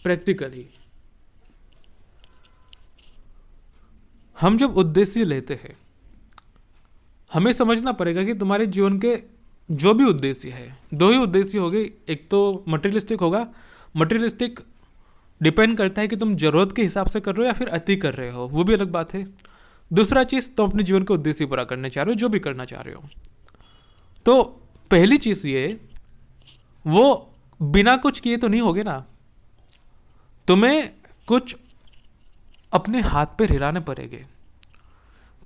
प्रैक्टिकली, हम जब उद्देश्य लेते हैं, हमें समझना पड़ेगा कि तुम्हारे जीवन के जो भी उद्देश्य है, दो ही उद्देश्य हो गए। एक तो मटेरियलिस्टिक होगा। मटेरियलिस्टिक डिपेंड करता है कि तुम जरूरत के हिसाब से कर रहे हो या फिर अति कर रहे हो, वो भी अलग बात है। दूसरा चीज़, तुम अपने जीवन के उद्देश्य पूरा करने चाह रहे हो, जो भी करना चाह रहे हो। तो पहली चीज़ ये, वो बिना कुछ किए तो नहीं होगे ना। तुम्हें कुछ अपने हाथ पे हिलाने पड़ेंगे,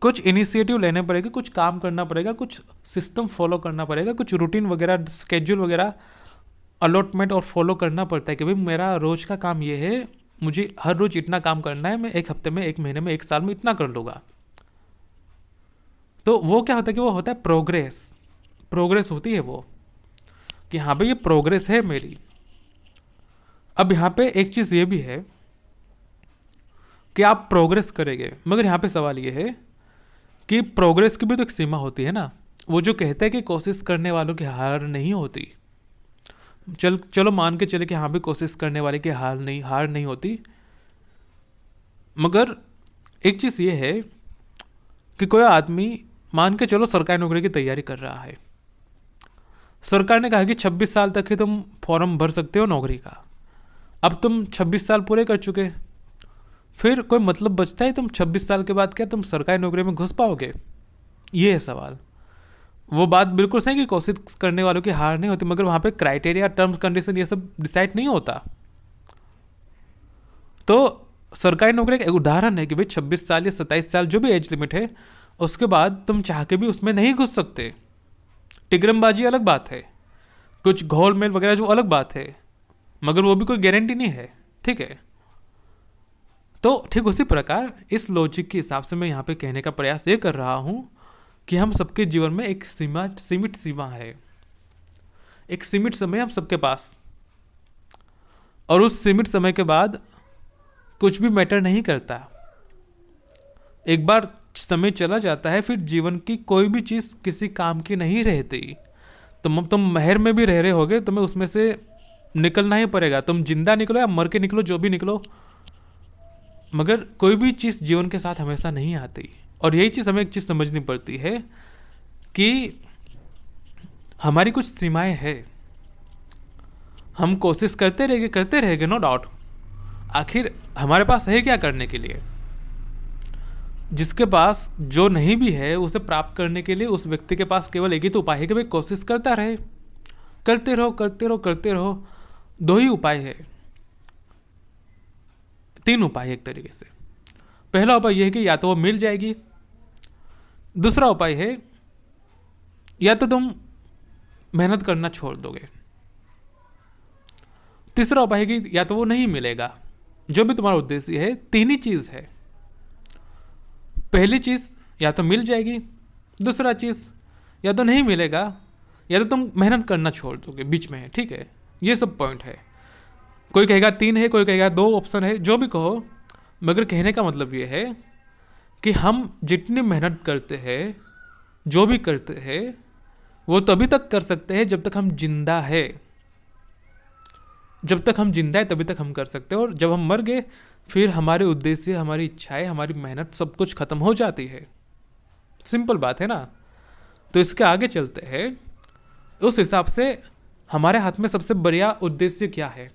कुछ इनिशिएटिव लेने पड़ेगा, कुछ काम करना पड़ेगा, कुछ सिस्टम फॉलो करना पड़ेगा, कुछ रूटीन वगैरह, स्केड्यूल वगैरह, अलॉटमेंट और फॉलो करना पड़ता है कि भाई मेरा रोज का काम ये है, मुझे हर रोज इतना काम करना है, मैं 1 हफ्ते में, 1 महीने में, 1 साल में इतना कर लूँगा। तो वो क्या होता है कि वो होता है प्रोग्रेस होती है वो, कि हाँ भाई ये प्रोग्रेस है मेरी। अब यहाँ पे एक चीज़ ये भी है कि आप प्रोग्रेस करेंगे, मगर यहाँ पे सवाल ये है कि प्रोग्रेस की भी तो एक सीमा होती है ना। वो जो कहते हैं कि कोशिश करने वालों की हार नहीं होती, चलो मान के चले कि हाँ भी कोशिश करने वाले की हार नहीं होती। मगर एक चीज़ ये है कि कोई आदमी मान के चलो सरकारी नौकरी की तैयारी कर रहा है, सरकार ने कहा कि 26 साल तक ही तुम फॉर्म भर सकते हो नौकरी का। अब तुम 26 साल पूरे कर चुके, फिर कोई मतलब बचता है? तुम 26 साल के बाद क्या तुम सरकारी नौकरी में घुस पाओगे? ये है सवाल। वो बात बिल्कुल सही कि कोशिश करने वालों की हार नहीं होती, मगर वहाँ पे क्राइटेरिया, टर्म्स, कंडीशन ये सब डिसाइड नहीं होता। तो सरकारी नौकरी का एक उदाहरण है कि भाई 26 साल या 27 साल जो भी एज लिमिट है, उसके बाद तुम चाह के भी उसमें नहीं घुस सकते। टिग्रमबाजी अलग बात है, कुछ घोल मेल वगैरह जो अलग बात है, मगर वो भी कोई गारंटी नहीं है, ठीक है। तो ठीक उसी प्रकार इस लॉजिक के हिसाब से मैं यहाँ पे कहने का प्रयास ये कर रहा हूँ कि हम सबके जीवन में एक सीमित सीमा है, एक सीमित समय हम सबके पास, और उस सीमित समय के बाद कुछ भी मैटर नहीं करता। एक बार समय चला जाता है, फिर जीवन की कोई भी चीज़ किसी काम की नहीं रहती। तुम महर में भी रह रहे होगे, तुम्हें उसमें से निकलना ही पड़ेगा। तुम जिंदा निकलो या मर के निकलो, जो भी निकलो, मगर कोई भी चीज़ जीवन के साथ हमेशा नहीं आती। और यही चीज़ हमें एक चीज़ समझनी पड़ती है कि हमारी कुछ सीमाएं हैं। हम कोशिश करते रहेंगे नो डाउट। आखिर हमारे पास है क्या करने के लिए? जिसके पास जो नहीं भी है उसे प्राप्त करने के लिए उस व्यक्ति के पास केवल एक ही तो उपाय है कि भाई कोशिश करता रहे, करते रहो करते रहो करते रहो। दो ही उपाय है, तीन उपाय है एक तरीके से। पहला उपाय यह है कि या तो वो मिल जाएगी, दूसरा उपाय है या तो तुम मेहनत करना छोड़ दोगे, तीसरा उपाय है कि या तो वो नहीं मिलेगा। जो भी तुम्हारा उद्देश्य है, तीन ही चीज है। पहली चीज या तो मिल जाएगी, दूसरा चीज या तो नहीं मिलेगा, या तो तुम मेहनत करना छोड़ दोगे, बीच में है, ठीक है। ये सब पॉइंट है। कोई कहेगा तीन है, कोई कहेगा दो ऑप्शन है, जो भी कहो, मगर कहने का मतलब ये है कि हम जितनी मेहनत करते हैं, जो भी करते हैं, वो तभी तक कर सकते हैं जब तक हम जिंदा है। जब तक हम जिंदा है तभी तक हम कर सकते हैं, और जब हम मर गए फिर हमारे उद्देश्य, हमारी इच्छाएं, हमारी मेहनत सब कुछ खत्म हो जाती है। सिंपल बात है ना। तो इसके आगे चलते हैं। उस हिसाब से हमारे हाथ में सबसे बढ़िया उद्देश्य क्या है,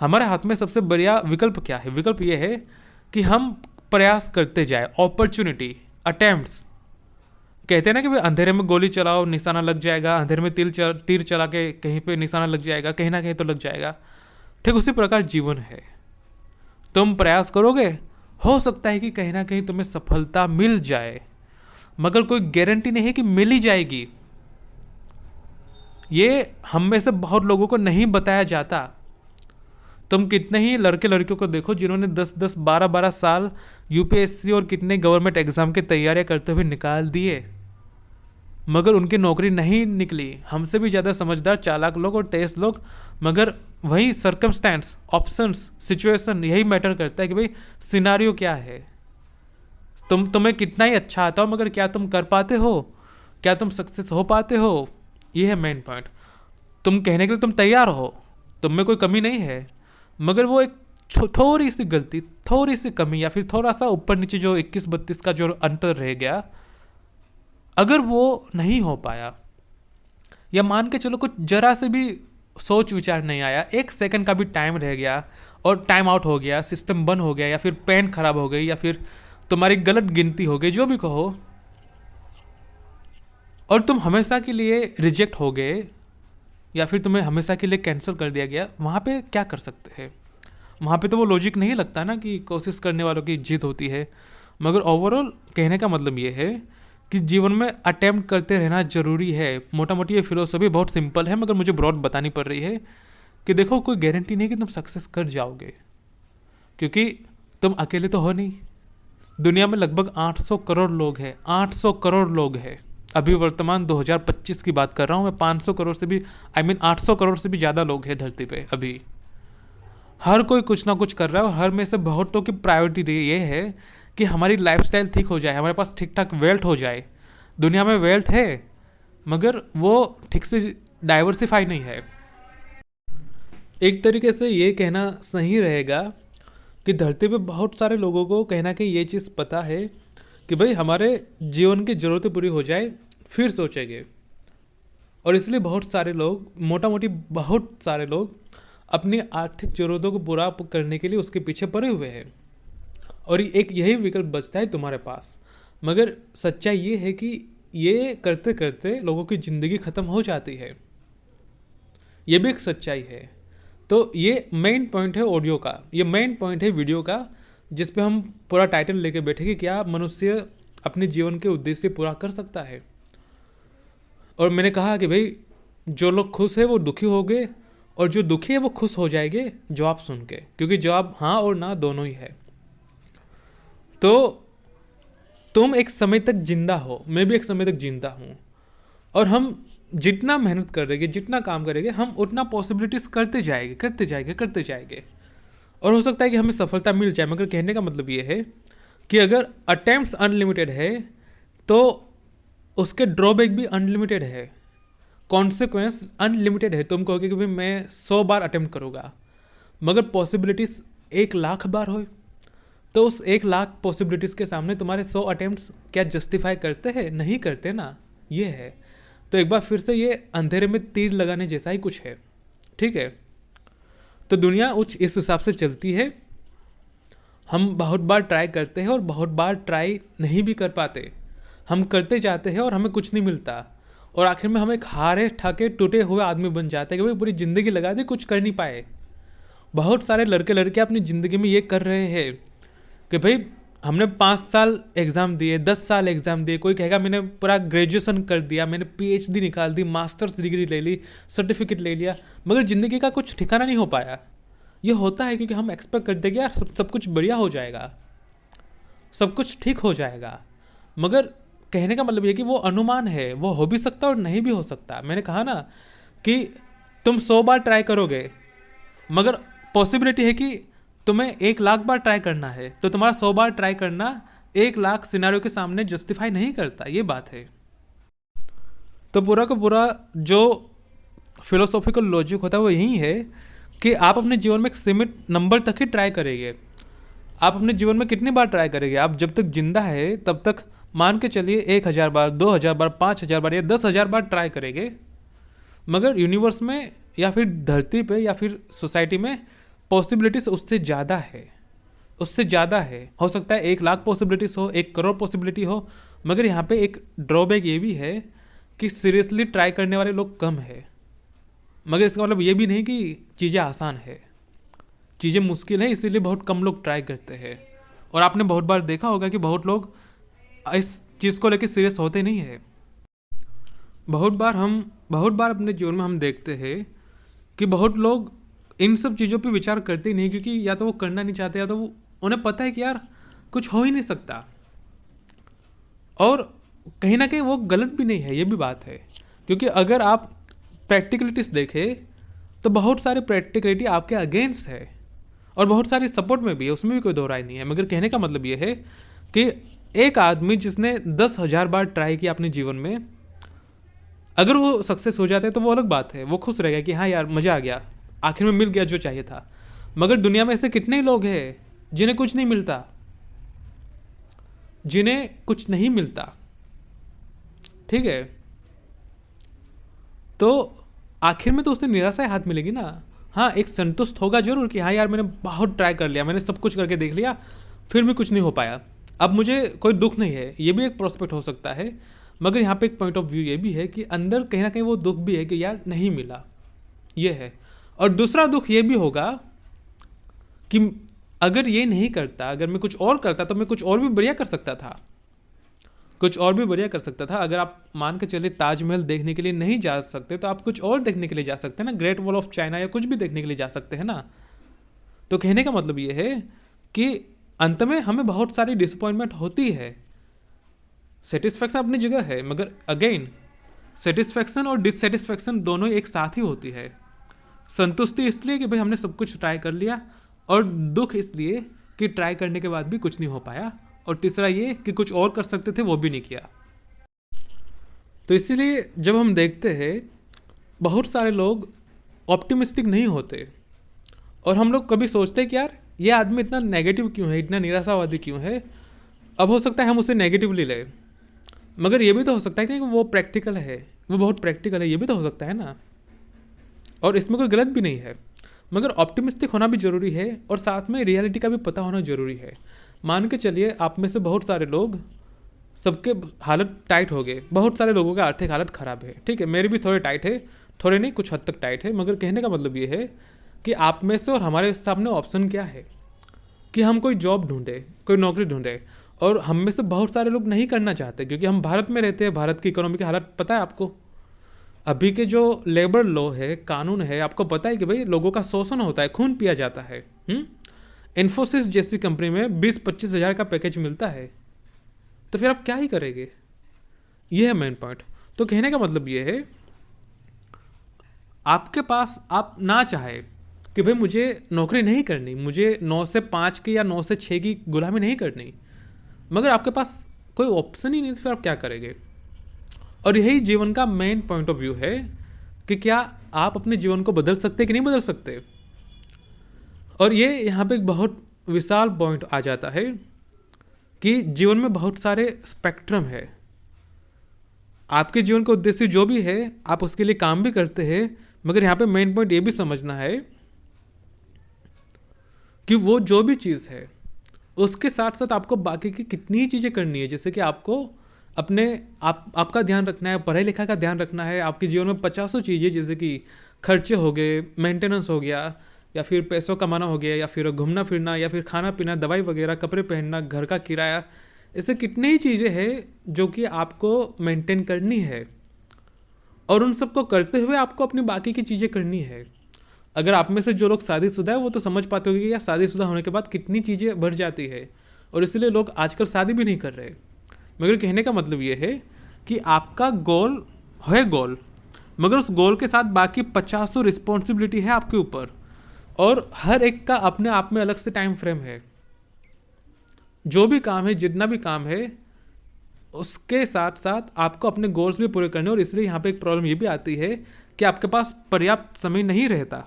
हमारे हाथ में सबसे बढ़िया विकल्प क्या है? विकल्प यह है कि हम प्रयास करते जाए, अपॉर्चुनिटी, अटेम्प्ट्स। कहते हैं ना कि भाई अंधेरे में गोली चलाओ, निशाना लग जाएगा, अंधेरे में तीर चला के कहीं पे निशाना लग जाएगा, कहीं ना कहीं तो लग जाएगा। ठीक उसी प्रकार जीवन है। तुम प्रयास करोगे, हो सकता है कि कहीं ना कहीं तुम्हें सफलता मिल जाए, मगर कोई गारंटी नहीं है कि मिल ही जाएगी। ये हम में से बहुत लोगों को नहीं बताया जाता। तुम कितने ही लड़के लड़कियों को देखो जिन्होंने 10-10, 12-12 साल यूपीएससी और कितने गवर्नमेंट एग्जाम की तैयारियां करते हुए निकाल दिए, मगर उनकी नौकरी नहीं निकली। हमसे भी ज़्यादा समझदार, चालाक लोग और तेज लोग, मगर वही सर्कमस्टेंस, ऑप्शंस, सिचुएशन, यही मैटर करता है कि भाई सिनारियो क्या है। तुम्हें कितना ही अच्छा आता हो, मगर क्या तुम कर पाते हो, क्या तुम सक्सेस हो पाते हो, ये है मेन पॉइंट। तुम कहने के लिए तुम तैयार हो, तुम में कोई कमी नहीं है, मगर वो एक थोड़ी सी गलती, थोड़ी सी कमी, या फिर थोड़ा सा ऊपर नीचे जो 21-32 का जो अंतर रह गया, अगर वो नहीं हो पाया, या मान के चलो कुछ जरा से भी सोच विचार नहीं आया, 1 सेकंड का भी टाइम रह गया और टाइम आउट हो गया, सिस्टम बंद हो गया, या फिर पेन खराब हो गई, या फिर तुम्हारी गलत गिनती हो गई, जो भी कहो, और तुम हमेशा के लिए रिजेक्ट हो गए, या फिर तुम्हें हमेशा के लिए कैंसिल कर दिया गया, वहाँ पे क्या कर सकते हैं? वहाँ पे तो वो लॉजिक नहीं लगता ना कि कोशिश करने वालों की जीत होती है। मगर ओवरऑल कहने का मतलब ये है कि जीवन में अटेम्प्ट करते रहना जरूरी है। मोटा मोटी ये फिलोसफी बहुत सिंपल है, मगर मुझे ब्रॉड बतानी पड़ रही है कि देखो, कोई गारंटी नहीं कि तुम सक्सेस कर जाओगे, क्योंकि तुम अकेले तो हो नहीं। दुनिया में लगभग 800 करोड़ लोग हैं, 800 करोड़ लोग हैं। अभी वर्तमान 2025 की बात कर रहा हूँ मैं। 500 करोड़ से भी, 800 करोड़ से भी ज़्यादा लोग हैं धरती पे। अभी हर कोई कुछ ना कुछ कर रहा है, और हर में से बहुतों की प्रायोरिटी ये है कि हमारी लाइफस्टाइल ठीक हो जाए, हमारे पास ठीक ठाक वेल्थ हो जाए। दुनिया में वेल्थ है, मगर वो ठीक से डाइवर्सिफाई नहीं है। एक तरीके से ये कहना सही रहेगा कि धरती पे बहुत सारे लोगों को कहना कि ये चीज़ पता है कि भाई हमारे जीवन की ज़रूरतें पूरी हो जाए फिर सोचेंगे, और इसलिए बहुत सारे लोग, मोटा मोटी बहुत सारे लोग अपनी आर्थिक ज़रूरतों को पूरा करने के लिए उसके पीछे पड़े हुए हैं, और एक यही विकल्प बचता है तुम्हारे पास। मगर सच्चाई ये है कि ये करते करते लोगों की ज़िंदगी ख़त्म हो जाती है। ये भी एक सच्चाई है। तो ये मेन पॉइंट है ऑडियो का, ये मेन पॉइंट है वीडियो का, जिस पे हम पूरा टाइटल लेके बैठे कि क्या मनुष्य अपने जीवन के उद्देश्य पूरा कर सकता है। और मैंने कहा कि भाई जो लोग खुश है वो दुखी हो गए, और जो दुखी है वो खुश हो जाएंगे जवाब सुन के, क्योंकि जवाब हाँ और ना दोनों ही है। तो तुम एक समय तक जिंदा हो, मैं भी एक समय तक जिंदा हूँ, और हम जितना मेहनत करेंगे, जितना काम करेंगे, हम उतना पॉसिबिलिटीज करते जाएंगे, करते जाएंगे, करते जाएंगे, और हो सकता है कि हमें सफलता मिल जाए। मगर कहने का मतलब ये है कि अगर अटेम्प्ट्स अनलिमिटेड है तो उसके ड्रॉबैक भी अनलिमिटेड है, कॉन्सिक्वेंस अनलिमिटेड है। तुम कहोगे कि भाई मैं 100 बार अटेम्प्ट करूँगा, मगर पॉसिबिलिटीज़ 1,00,000 बार हो, तो उस 1,00,000 पॉसिबिलिटीज़ के सामने तुम्हारे 100 अटेम्प्ट्स क्या जस्टिफाई करते हैं? नहीं करते ना, ये है। तो एक बार फिर से ये अंधेरे में तीर लगाने जैसा ही कुछ है, ठीक है। तो दुनिया उच्च इस हिसाब से चलती है, हम बहुत बार ट्राई करते हैं और बहुत बार ट्राई नहीं भी कर पाते, हम करते जाते हैं और हमें कुछ नहीं मिलता, और आखिर में हम एक हारे ठाके टूटे हुए आदमी बन जाते हैं कि भाई पूरी ज़िंदगी लगा दी, कुछ कर नहीं पाए। बहुत सारे लड़के लड़कियाँ अपनी ज़िंदगी में ये कर रहे हैं कि भाई हमने 5 साल एग्ज़ाम दिए, 10 साल एग्ज़ाम दिए, कोई कहेगा मैंने पूरा ग्रेजुएशन कर दिया, मैंने PhD निकाल दी, मास्टर्स डिग्री ले ली, सर्टिफिकेट ले लिया, मगर ज़िंदगी का कुछ ठिकाना नहीं हो पाया। ये होता है क्योंकि हम एक्सपेक्ट करते हैं कि यार सब कुछ बढ़िया हो जाएगा, सब कुछ ठीक हो जाएगा, मगर कहने का मतलब ये कि वो अनुमान है, वो हो भी सकता और नहीं भी हो सकता। मैंने कहा ना कि तुम 100 बार ट्राई करोगे, मगर पॉसिबिलिटी है कि तुम्हें 1,00,000 बार ट्राई करना है, तो तुम्हारा 100 बार ट्राई करना 1,00,000 सिनारियो के सामने जस्टिफाई नहीं करता, ये बात है। तो पूरा का पूरा जो फिलोसॉफिकल लॉजिक होता है वो यही है कि आप अपने जीवन में एक सीमित नंबर तक ही ट्राई करेंगे। आप अपने जीवन में कितनी बार ट्राई करेंगे? आप जब तक जिंदा है तब तक मान के चलिए 1,000 बार, 2,000 बार, 5,000 बार या 10,000 बार ट्राई करेंगे, मगर यूनिवर्स में या फिर धरती पे या फिर सोसाइटी में पॉसिबिलिटीज उससे ज़्यादा है, उससे ज़्यादा है। हो सकता है 1,00,000 पॉसिबिलिटीज़ हो, 1 करोड़ पॉसिबिलिटी हो, मगर यहाँ पे एक ड्रॉबैक ये भी है कि सीरियसली ट्राई करने वाले लोग कम है। मगर इसका मतलब ये भी नहीं कि चीज़ें आसान है, चीज़ें मुश्किल है, इसीलिए बहुत कम लोग ट्राई करते हैं। और आपने बहुत बार देखा होगा कि बहुत लोग इस चीज़ को लेकर सीरियस होते नहीं है। बहुत बार अपने जीवन में हम देखते हैं कि बहुत लोग इन सब चीज़ों पे विचार करते ही नहीं, क्योंकि या तो वो करना नहीं चाहते, या तो वो उन्हें पता है कि यार कुछ हो ही नहीं सकता। और कहीं ना कहीं वो गलत भी नहीं है, ये भी बात है, क्योंकि अगर आप प्रैक्टिकलिटीज देखें तो बहुत सारी प्रैक्टिकलिटी आपके अगेंस्ट है और बहुत सारी सपोर्ट में भी है, उसमें भी कोई दो राय नहीं है। मगर कहने का मतलब ये है कि एक आदमी जिसने 10,000 बार ट्राई किया अपने जीवन में, अगर वो सक्सेस हो जाता है तो वो अलग बात है, वो खुश रहेगा कि हाँ यार मज़ा आ गया, आखिर में मिल गया जो चाहिए था। मगर दुनिया में ऐसे कितने ही लोग हैं जिन्हें कुछ नहीं मिलता, जिन्हें कुछ नहीं मिलता, ठीक है। तो आखिर में तो उससे निराशा हाथ मिलेगी ना। हाँ, एक संतुष्ट होगा जरूर कि हाँ यार मैंने बहुत ट्राई कर लिया, मैंने सब कुछ करके देख लिया, फिर भी कुछ नहीं हो पाया, अब मुझे कोई दुख नहीं है, ये भी एक प्रोस्पेक्ट हो सकता है। मगर यहाँ पे एक पॉइंट ऑफ व्यू ये भी है कि अंदर कहीं ना कहीं वो दुख भी है कि यार नहीं मिला, ये है। और दूसरा दुख ये भी होगा कि अगर ये नहीं करता, अगर मैं कुछ और करता तो मैं कुछ और भी बढ़िया कर सकता था, कुछ और भी बढ़िया कर सकता था। अगर आप मान के चलिए ताजमहल देखने के लिए नहीं जा सकते तो आप कुछ और देखने के लिए जा सकते हैं ना, ग्रेट वॉल ऑफ चाइना या कुछ भी देखने के लिए जा सकते हैं ना। तो कहने का मतलब ये है कि अंत में हमें बहुत सारी डिसअपॉइंटमेंट होती है, सेटिस्फैक्शन अपनी जगह है, मगर अगेन सेटिस्फैक्शन और डिससेटिस्फैक्शन दोनों एक साथ ही होती है। संतुष्टि इसलिए कि भाई हमने सब कुछ ट्राई कर लिया, और दुख इसलिए कि ट्राई करने के बाद भी कुछ नहीं हो पाया, और तीसरा ये कि कुछ और कर सकते थे वो भी नहीं किया। तो इसीलिए जब हम देखते हैं बहुत सारे लोग ऑप्टिमिस्टिक नहीं होते, और हम लोग कभी सोचते हैं कि यार ये आदमी इतना नेगेटिव क्यों है, इतना निराशावादी क्यों है। अब हो सकता है हम उसे नेगेटिवली लें, मगर ये भी तो हो सकता है कि वो प्रैक्टिकल है, वो बहुत प्रैक्टिकल है, ये भी तो हो सकता है ना, और इसमें कोई गलत भी नहीं है। मगर ऑप्टिमिस्टिक होना भी ज़रूरी है, और साथ में रियलिटी का भी पता होना ज़रूरी है। मान के चलिए आप में से बहुत सारे लोग, सबके हालत टाइट हो गए, बहुत सारे लोगों का आर्थिक हालत ख़राब है, ठीक है, मेरी भी थोड़े टाइट है, थोड़े नहीं कुछ हद तक टाइट है। मगर कहने का मतलब ये है कि आप में से और हमारे सामने ऑप्शन क्या है कि हम कोई जॉब ढूंढे, कोई नौकरी ढूंढे, और हम में से बहुत सारे लोग नहीं करना चाहते क्योंकि हम भारत में रहते हैं। भारत की इकोनॉमी की हालत पता है आपको। अभी के जो लेबर लॉ है, कानून है, आपको पता है कि भाई लोगों का शोषण होता है, खून पिया जाता है। इन्फोसिस जैसी कंपनी में 20-25 हज़ार का पैकेज मिलता है, तो फिर आप क्या ही करेंगे? ये है मेन पॉइंट। तो कहने का मतलब ये है, आपके पास आप ना चाहे कि भाई मुझे नौकरी नहीं करनी, मुझे 9 से 5 की या 9 से 6 की गुलामी नहीं करनी, मगर आपके पास कोई ऑप्शन ही नहीं, तो फिर आप क्या करेंगे? और यही जीवन का मेन पॉइंट ऑफ व्यू है कि क्या आप अपने जीवन को बदल सकते कि नहीं बदल सकते। और ये यहाँ पे एक बहुत विशाल पॉइंट आ जाता है कि जीवन में बहुत सारे स्पेक्ट्रम है। आपके जीवन का उद्देश्य जो भी है, आप उसके लिए काम भी करते हैं, मगर यहाँ पे मेन पॉइंट ये भी समझना है कि वो जो भी चीज़ है उसके साथ साथ आपको बाकी की कितनी चीज़ें करनी है। जैसे कि आपको अपने आपका ध्यान रखना है, पढ़ाई लिखाई का ध्यान रखना है। आपके जीवन में 50 चीज़ें, जैसे कि खर्चे हो गए, मेंटेनेंस हो गया, या फिर पैसों कमाना हो गया, या फिर घूमना फिरना, या फिर खाना पीना, दवाई वगैरह, कपड़े पहनना, घर का किराया, ऐसे कितनी ही चीज़ें हैं जो कि आपको मेंटेन करनी है। और उन सबको करते हुए आपको अपनी बाकी की चीज़ें करनी है। अगर आप में से जो लोग शादीशुदा है वो तो समझ पाते होंगे कि यार शादीशुदा होने के बाद कितनी चीज़ें बढ़ जाती है, और इसलिए लोग आजकल शादी भी नहीं कर रहे। मगर कहने का मतलब ये है कि आपका गोल है गोल, मगर उस गोल के साथ बाकी 50 रिस्पॉन्सिबिलिटी है आपके ऊपर, और हर एक का अपने आप में अलग से टाइम फ्रेम है। जो भी काम है, जितना भी काम है, उसके साथ साथ आपको अपने गोल्स भी पूरे करने। और इसलिए यहाँ पे एक प्रॉब्लम ये भी आती है कि आपके पास पर्याप्त समय नहीं रहता।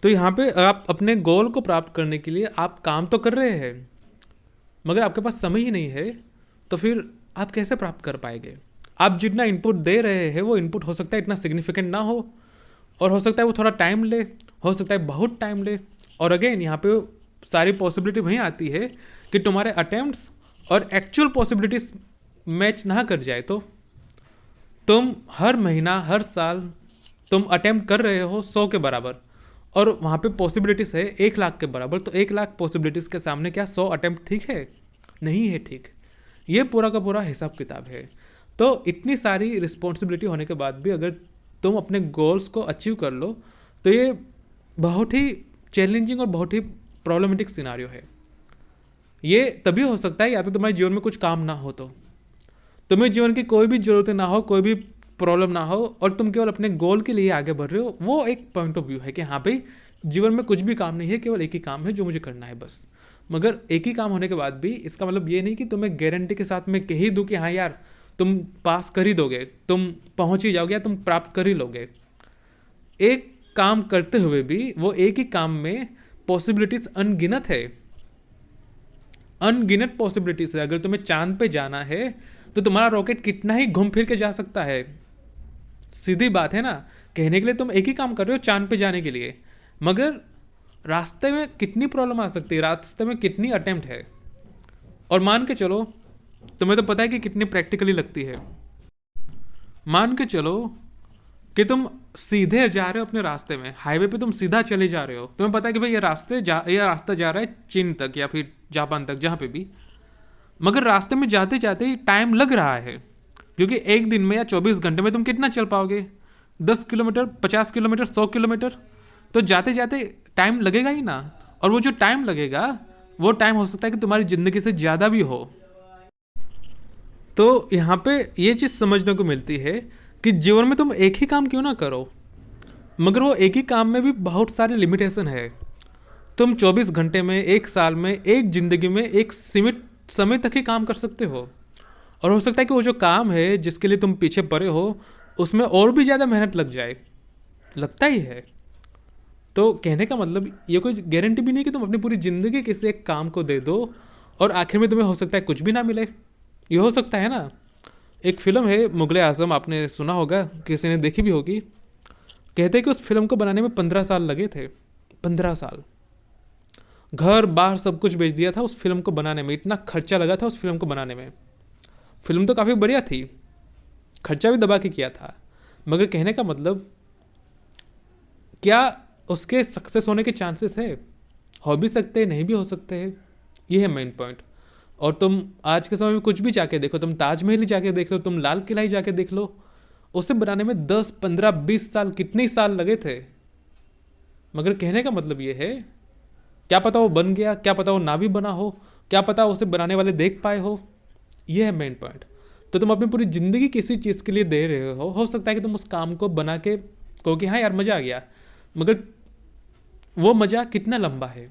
तो यहाँ पे आप अपने गोल को प्राप्त करने के लिए आप काम तो कर रहे हैं, मगर आपके पास समय ही नहीं है, तो फिर आप कैसे प्राप्त कर पाएंगे? आप जितना इनपुट दे रहे हैं वो इनपुट हो सकता है इतना सिग्निफिकेंट ना हो, और हो सकता है वो थोड़ा टाइम ले, हो सकता है बहुत टाइम ले। और अगेन यहाँ पे सारी पॉसिबिलिटी वहीं आती है कि तुम्हारे अटेम्प्ट्स और एक्चुअल पॉसिबिलिटीज मैच ना कर जाए। तो तुम हर महीना, हर साल तुम अटेम्प्ट कर रहे हो 100 के बराबर, और वहाँ पे पॉसिबिलिटीज़ है 1 लाख के बराबर। तो 1 लाख पॉसिबिलिटीज़ के सामने क्या 100 अटेम्प्ट ठीक है? नहीं है ठीक। ये पूरा का पूरा हिसाब किताब है। तो इतनी सारी रिस्पॉन्सिबिलिटी होने के बाद भी अगर तुम अपने गोल्स को अचीव कर लो, तो ये बहुत ही चैलेंजिंग और बहुत ही प्रॉब्लमेटिक सिनारियो है। ये तभी हो सकता है या तो तुम्हारे जीवन में कुछ काम ना हो, तो तुम्हें जीवन की कोई भी ज़रूरत ना हो, कोई भी प्रॉब्लम ना हो, और तुम केवल अपने गोल के लिए आगे बढ़ रहे हो। वो एक पॉइंट ऑफ व्यू है कि हाँ भाई जीवन में कुछ भी काम नहीं है, केवल एक ही काम है जो मुझे करना है बस। मगर एक ही काम होने के बाद भी इसका मतलब ये नहीं कि तुम्हें गारंटी के साथ मैं कह ही दूँ कि हाँ यार तुम पास कर ही दोगे, तुम पहुँच ही जाओगे, या तुम प्राप्त कर ही लोगे। एक काम करते हुए भी वो एक ही काम में पॉसिबिलिटीज अनगिनत है, अनगिनत पॉसिबिलिटीज है। अगर तुम्हें चांद पे जाना है तो तुम्हारा रॉकेट कितना ही घूम फिर के जा सकता है। सीधी बात है ना। कहने के लिए तुम एक ही काम कर रहे हो चांद पे जाने के लिए, मगर रास्ते में कितनी प्रॉब्लम आ सकती है, रास्ते में कितनी अटेम्प्ट है। और मान के चलो, तुम्हें तो पता है कि कितनी प्रैक्टिकली लगती है। मान के चलो कि तुम सीधे जा रहे हो अपने रास्ते में, हाईवे पे तुम सीधा चले जा रहे हो, तुम्हें पता है कि भाई ये रास्ता जा रहा है चीन तक या फिर जापान तक, जहाँ पे भी। मगर रास्ते में जाते जाते ही टाइम लग रहा है, क्योंकि एक दिन में या 24 घंटे में तुम कितना चल पाओगे? 10 किलोमीटर, 50 किलोमीटर, 100 किलोमीटर? तो जाते जाते टाइम लगेगा ही ना। और वो जो टाइम लगेगा वो टाइम हो सकता है कि तुम्हारी ज़िंदगी से ज़्यादा भी हो। तो यहाँ पे ये चीज़ समझने को मिलती है कि जीवन में तुम एक ही काम क्यों ना करो, मगर वो एक ही काम में भी बहुत सारे लिमिटेशन है। तुम 24 घंटे में, एक साल में, एक ज़िंदगी में एक सीमित समय तक ही काम कर सकते हो। और हो सकता है कि वो जो काम है जिसके लिए तुम पीछे पड़े हो उसमें और भी ज़्यादा मेहनत लग जाए, लगता ही है। तो कहने का मतलब ये कोई गारंटी भी नहीं कि तुम अपनी पूरी ज़िंदगी किसी एक काम को दे दो और आखिर में तुम्हें हो सकता है कुछ भी ना मिले। ये हो सकता है ना। एक फिल्म है मुगले आज़म, आपने सुना होगा, किसी ने देखी भी होगी। कहते हैं कि उस फिल्म को बनाने में 15 साल लगे थे। 15 साल, घर बाहर सब कुछ बेच दिया था उस फिल्म को बनाने में। इतना खर्चा लगा था उस फिल्म को बनाने में। फिल्म तो काफ़ी बढ़िया थी, खर्चा भी दबा के किया था। मगर कहने का मतलब क्या उसके सक्सेस होने के चांसेस है। हो भी सकते हैं, नहीं भी हो सकते हैं। ये है मेन पॉइंट। और तुम आज के समय में कुछ भी जाके देखो, तुम ताजमहल ही जाके देख लो, तुम लाल किला ही जाके देख लो, उसे बनाने में 10, 15, 20 साल, कितने ही साल लगे थे। मगर कहने का मतलब ये है, क्या पता वो बन गया, क्या पता वो ना भी बना हो, क्या पता उसे बनाने वाले देख पाए हो। ये है मेन पॉइंट। तो तुम अपनी पूरी ज़िंदगी किसी चीज़ के लिए दे रहे हो सकता है कि तुम उस काम को बना के कहो कि हाँ यार मज़ा आ गया, मगर वो मज़ा कितना लंबा है।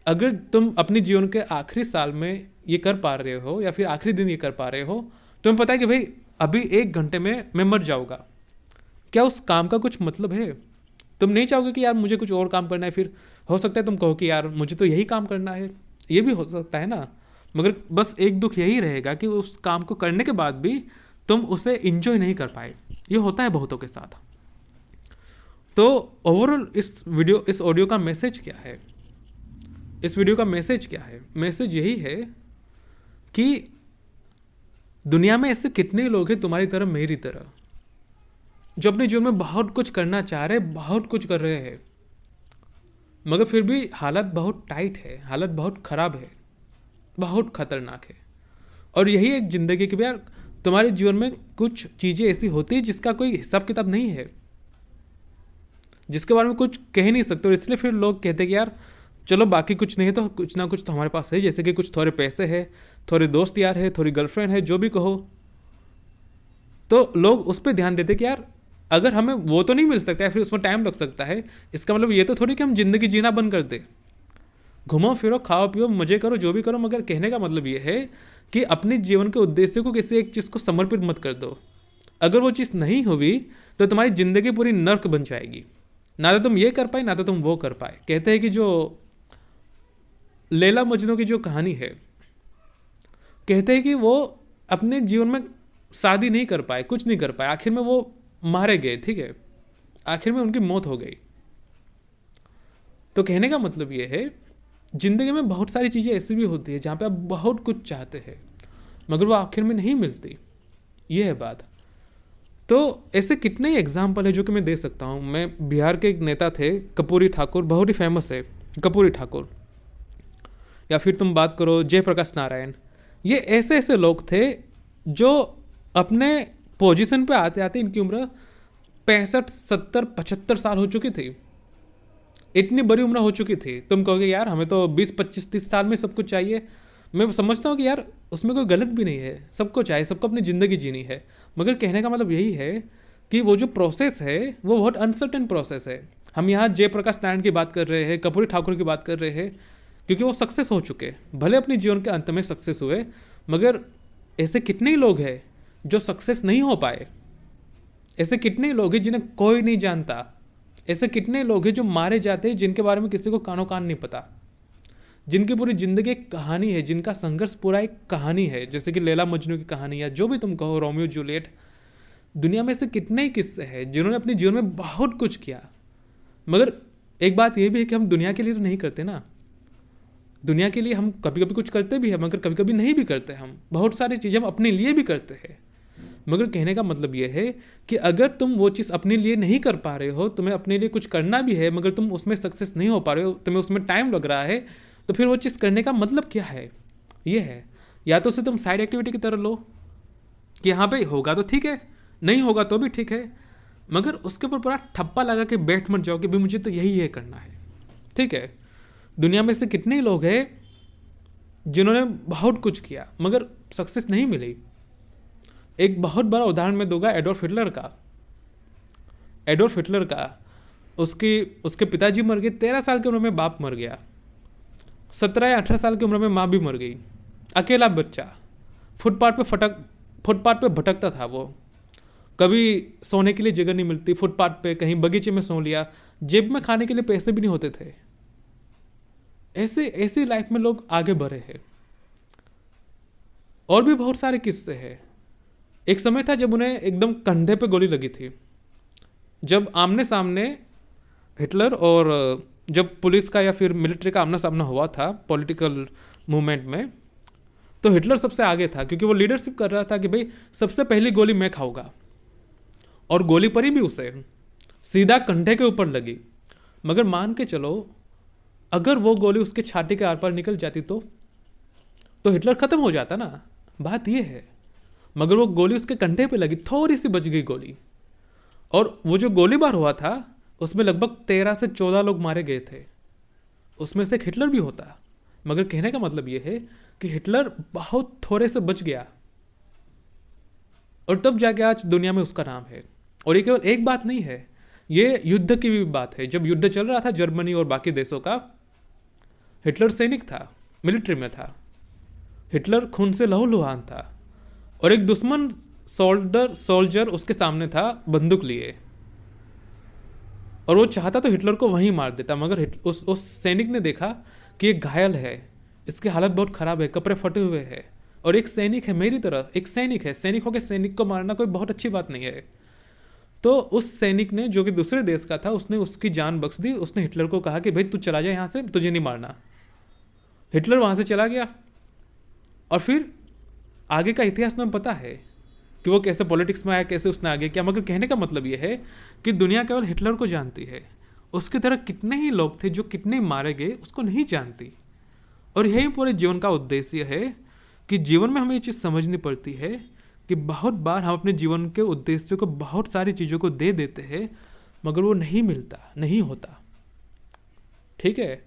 अगर तुम अपने जीवन के आखिरी साल में ये कर पा रहे हो या फिर आखिरी दिन ये कर पा रहे हो, तुम्हें पता है कि भाई अभी 1 घंटे में मैं मर जाऊँगा, क्या उस काम का कुछ मतलब है? तुम नहीं चाहोगे कि यार मुझे कुछ और काम करना है, फिर हो सकता है तुम कहो कि यार मुझे तो यही काम करना है। ये भी हो सकता है ना। मगर बस एक दुख यही रहेगा कि उस काम को करने के बाद भी तुम उसे इंजॉय नहीं कर पाए। ये होता है बहुतों के साथ। तो ओवरऑल इस ऑडियो का मैसेज क्या है? इस वीडियो का मैसेज क्या है? मैसेज यही है कि दुनिया में ऐसे कितने लोग हैं तुम्हारी तरह, मेरी तरह, जो अपने जीवन में बहुत कुछ करना चाह रहे हैं, बहुत कुछ कर रहे हैं, मगर फिर भी हालत बहुत टाइट है, हालत बहुत ख़राब है, बहुत खतरनाक है। और यही एक ज़िंदगी की, यार तुम्हारे जीवन में कुछ चीज़ें ऐसी होती है जिसका कोई हिसाब किताब नहीं है, जिसके बारे में कुछ कह नहीं सकते। और इसलिए फिर लोग कहते हैं कि यार चलो बाकी कुछ नहीं है तो कुछ ना कुछ तो हमारे पास है, जैसे कि कुछ थोड़े पैसे है, थोड़े दोस्त यार है, थोड़ी गर्लफ्रेंड है, जो भी कहो। तो लोग उस पर ध्यान देते कि यार अगर हमें वो तो नहीं मिल सकता है, फिर उसमें टाइम लग सकता है, इसका मतलब ये तो थोड़ी कि हम ज़िंदगी जीना बंद कर दे। घूमो फिरो, खाओ पियो, मजे करो, जो भी करो, मगर कहने का मतलब ये है कि अपने जीवन के उद्देश्य को किसी एक चीज़ को समर्पित मत कर दो। अगर वो चीज़ नहीं हुई तो तुम्हारी ज़िंदगी पूरी नर्क बन जाएगी। ना तो तुम ये कर पाए, ना तो तुम वो कर पाए। कहते हैं कि जो लैला मजनू की जो कहानी है, कहते हैं कि वो अपने जीवन में शादी नहीं कर पाए, कुछ नहीं कर पाए, आखिर में वो मारे गए, ठीक है, आखिर में उनकी मौत हो गई। तो कहने का मतलब ये है, ज़िंदगी में बहुत सारी चीज़ें ऐसी भी होती है जहाँ पे आप बहुत कुछ चाहते हैं मगर वो आखिर में नहीं मिलती। ये है बात। तो ऐसे कितने ही एग्जाम्पल है जो कि मैं दे सकता हूँ। मैं बिहार के एक नेता थे कर्पूरी ठाकुर, बहुत ही फेमस है कर्पूरी ठाकुर, या फिर तुम बात करो जयप्रकाश नारायण। ये ऐसे ऐसे लोग थे जो अपने पोजीशन पे आते आते इनकी उम्र 65, 70, 75 साल हो चुकी थी। इतनी बड़ी उम्र हो चुकी थी। तुम कहोगे यार हमें तो 20, 25, 30 साल में सब कुछ चाहिए। मैं समझता हूँ कि यार उसमें कोई गलत भी नहीं है, सबको चाहिए, सबको अपनी ज़िंदगी जीनी है। मगर कहने का मतलब यही है कि वो जो प्रोसेस है वो बहुत अनसर्टेन प्रोसेस है। हम यहाँ जयप्रकाश नारायण की बात कर रहे हैं, कर्पूरी ठाकुर की बात कर रहे हैं, क्योंकि वो सक्सेस हो चुके, भले अपने जीवन के अंत में सक्सेस हुए, मगर ऐसे कितने ही लोग हैं जो सक्सेस नहीं हो पाए। ऐसे कितने ही लोग हैं जिन्हें कोई नहीं जानता। ऐसे कितने लोग हैं जो मारे जाते हैं, जिनके बारे में किसी को कानो कान नहीं पता, जिनकी पूरी ज़िंदगी एक कहानी है, जिनका संघर्ष पूरा एक कहानी है, जैसे कि लैला मजनू की कहानी या जो भी तुम कहो, रोमियो जूलियट। दुनिया में से कितने ही किस्से हैं जिन्होंने अपने जीवन में बहुत कुछ किया। मगर एक बात यह भी है कि हम दुनिया के लिए तो नहीं करते ना। दुनिया के लिए हम कभी कभी कुछ करते भी हैं, मगर कभी कभी नहीं भी करते। हम बहुत सारी चीज़ें हम अपने लिए भी करते हैं। मगर कहने का मतलब यह है कि अगर तुम वो चीज़ अपने लिए नहीं कर पा रहे हो, तुम्हें अपने लिए कुछ करना भी है मगर तुम उसमें सक्सेस नहीं हो पा रहे हो, तुम्हें उसमें टाइम लग रहा है, तो फिर वो चीज़ करने का मतलब क्या है? ये है, या तो उसे तुम साइड एक्टिविटी की तरह लो कि हाँ भाई होगा तो ठीक है, नहीं होगा तो भी ठीक है, मगर उसके ऊपर पूरा ठप्पा लगा के बैठ मत जाओ कि भाई मुझे तो यही है करना है। ठीक है, दुनिया में से कितने लोग हैं जिन्होंने बहुत कुछ किया मगर सक्सेस नहीं मिली। एक बहुत बड़ा उदाहरण मैं दूंगा एडोल्फ हिटलर का। एडोल्फ हिटलर का उसके पिताजी मर गए, 13 साल की उम्र में बाप मर गया, 17 या 18 साल की उम्र में माँ भी मर गई। अकेला बच्चा फुटपाथ पे भटकता था वो। कभी सोने के लिए जगह नहीं मिलती, फुटपाथ पे कहीं बगीचे में सो लिया, जेब में खाने के लिए पैसे भी नहीं होते थे। ऐसी लाइफ में लोग आगे बढ़े हैं। और भी बहुत सारे किस्से हैं। एक समय था जब उन्हें एकदम कंधे पे गोली लगी थी, जब आमने सामने हिटलर और जब पुलिस का या फिर मिलिट्री का आमना सामना हुआ था पॉलिटिकल मूवमेंट में, तो हिटलर सबसे आगे था क्योंकि वो लीडरशिप कर रहा था कि भाई सबसे पहली गोली मैं खाऊंगा। और गोली पड़ी भी उसे, सीधा कंधे के ऊपर लगी। मगर मान के चलो, अगर वो गोली उसके छाती के आर पार निकल जाती तो हिटलर खत्म हो जाता ना, बात ये है। मगर वो गोली उसके कंधे पे लगी, थोड़ी सी बच गई गोली। और वो जो गोलीबार हुआ था उसमें लगभग 13 से 14 लोग मारे गए थे, उसमें से एक हिटलर भी होता। मगर कहने का मतलब ये है कि हिटलर बहुत थोड़े से बच गया, और तब जाके आज दुनिया में उसका नाम है। और ये केवल एक बात नहीं है, ये युद्ध की भी बात है। जब युद्ध चल रहा था जर्मनी और बाकी देशों का, हिटलर सैनिक था, मिलिट्री में था। हिटलर खून से लहूलुहान था, और एक दुश्मन सोल्जर उसके सामने था बंदूक लिए, और वो चाहता तो हिटलर को वहीं मार देता। मगर उस सैनिक ने देखा कि ये घायल है, इसकी हालत बहुत ख़राब है, कपड़े फटे हुए हैं, और एक सैनिक है मेरी तरह, एक सैनिक है, सैनिक होकर सैनिक को मारना कोई बहुत अच्छी बात नहीं है। तो उस सैनिक ने, जो कि दूसरे देश का था, उसने उसकी जान बख्श दी। उसने हिटलर को कहा कि भाई तू चला जा यहाँ से, तुझे नहीं मारना। हिटलर वहाँ से चला गया, और फिर आगे का इतिहास में पता है कि वो कैसे पॉलिटिक्स में आया, कैसे उसने आगे किया। मगर कहने का मतलब ये है कि दुनिया केवल हिटलर को जानती है, उसकी तरह कितने ही लोग थे जो कितने मारे गए उसको नहीं जानती। और यही पूरे जीवन का उद्देश्य है कि जीवन में हमें ये चीज़ समझनी पड़ती है कि बहुत बार हम अपने जीवन के उद्देश्य को, बहुत सारी चीज़ों को दे देते हैं, मगर वो नहीं मिलता, नहीं होता। ठीक है,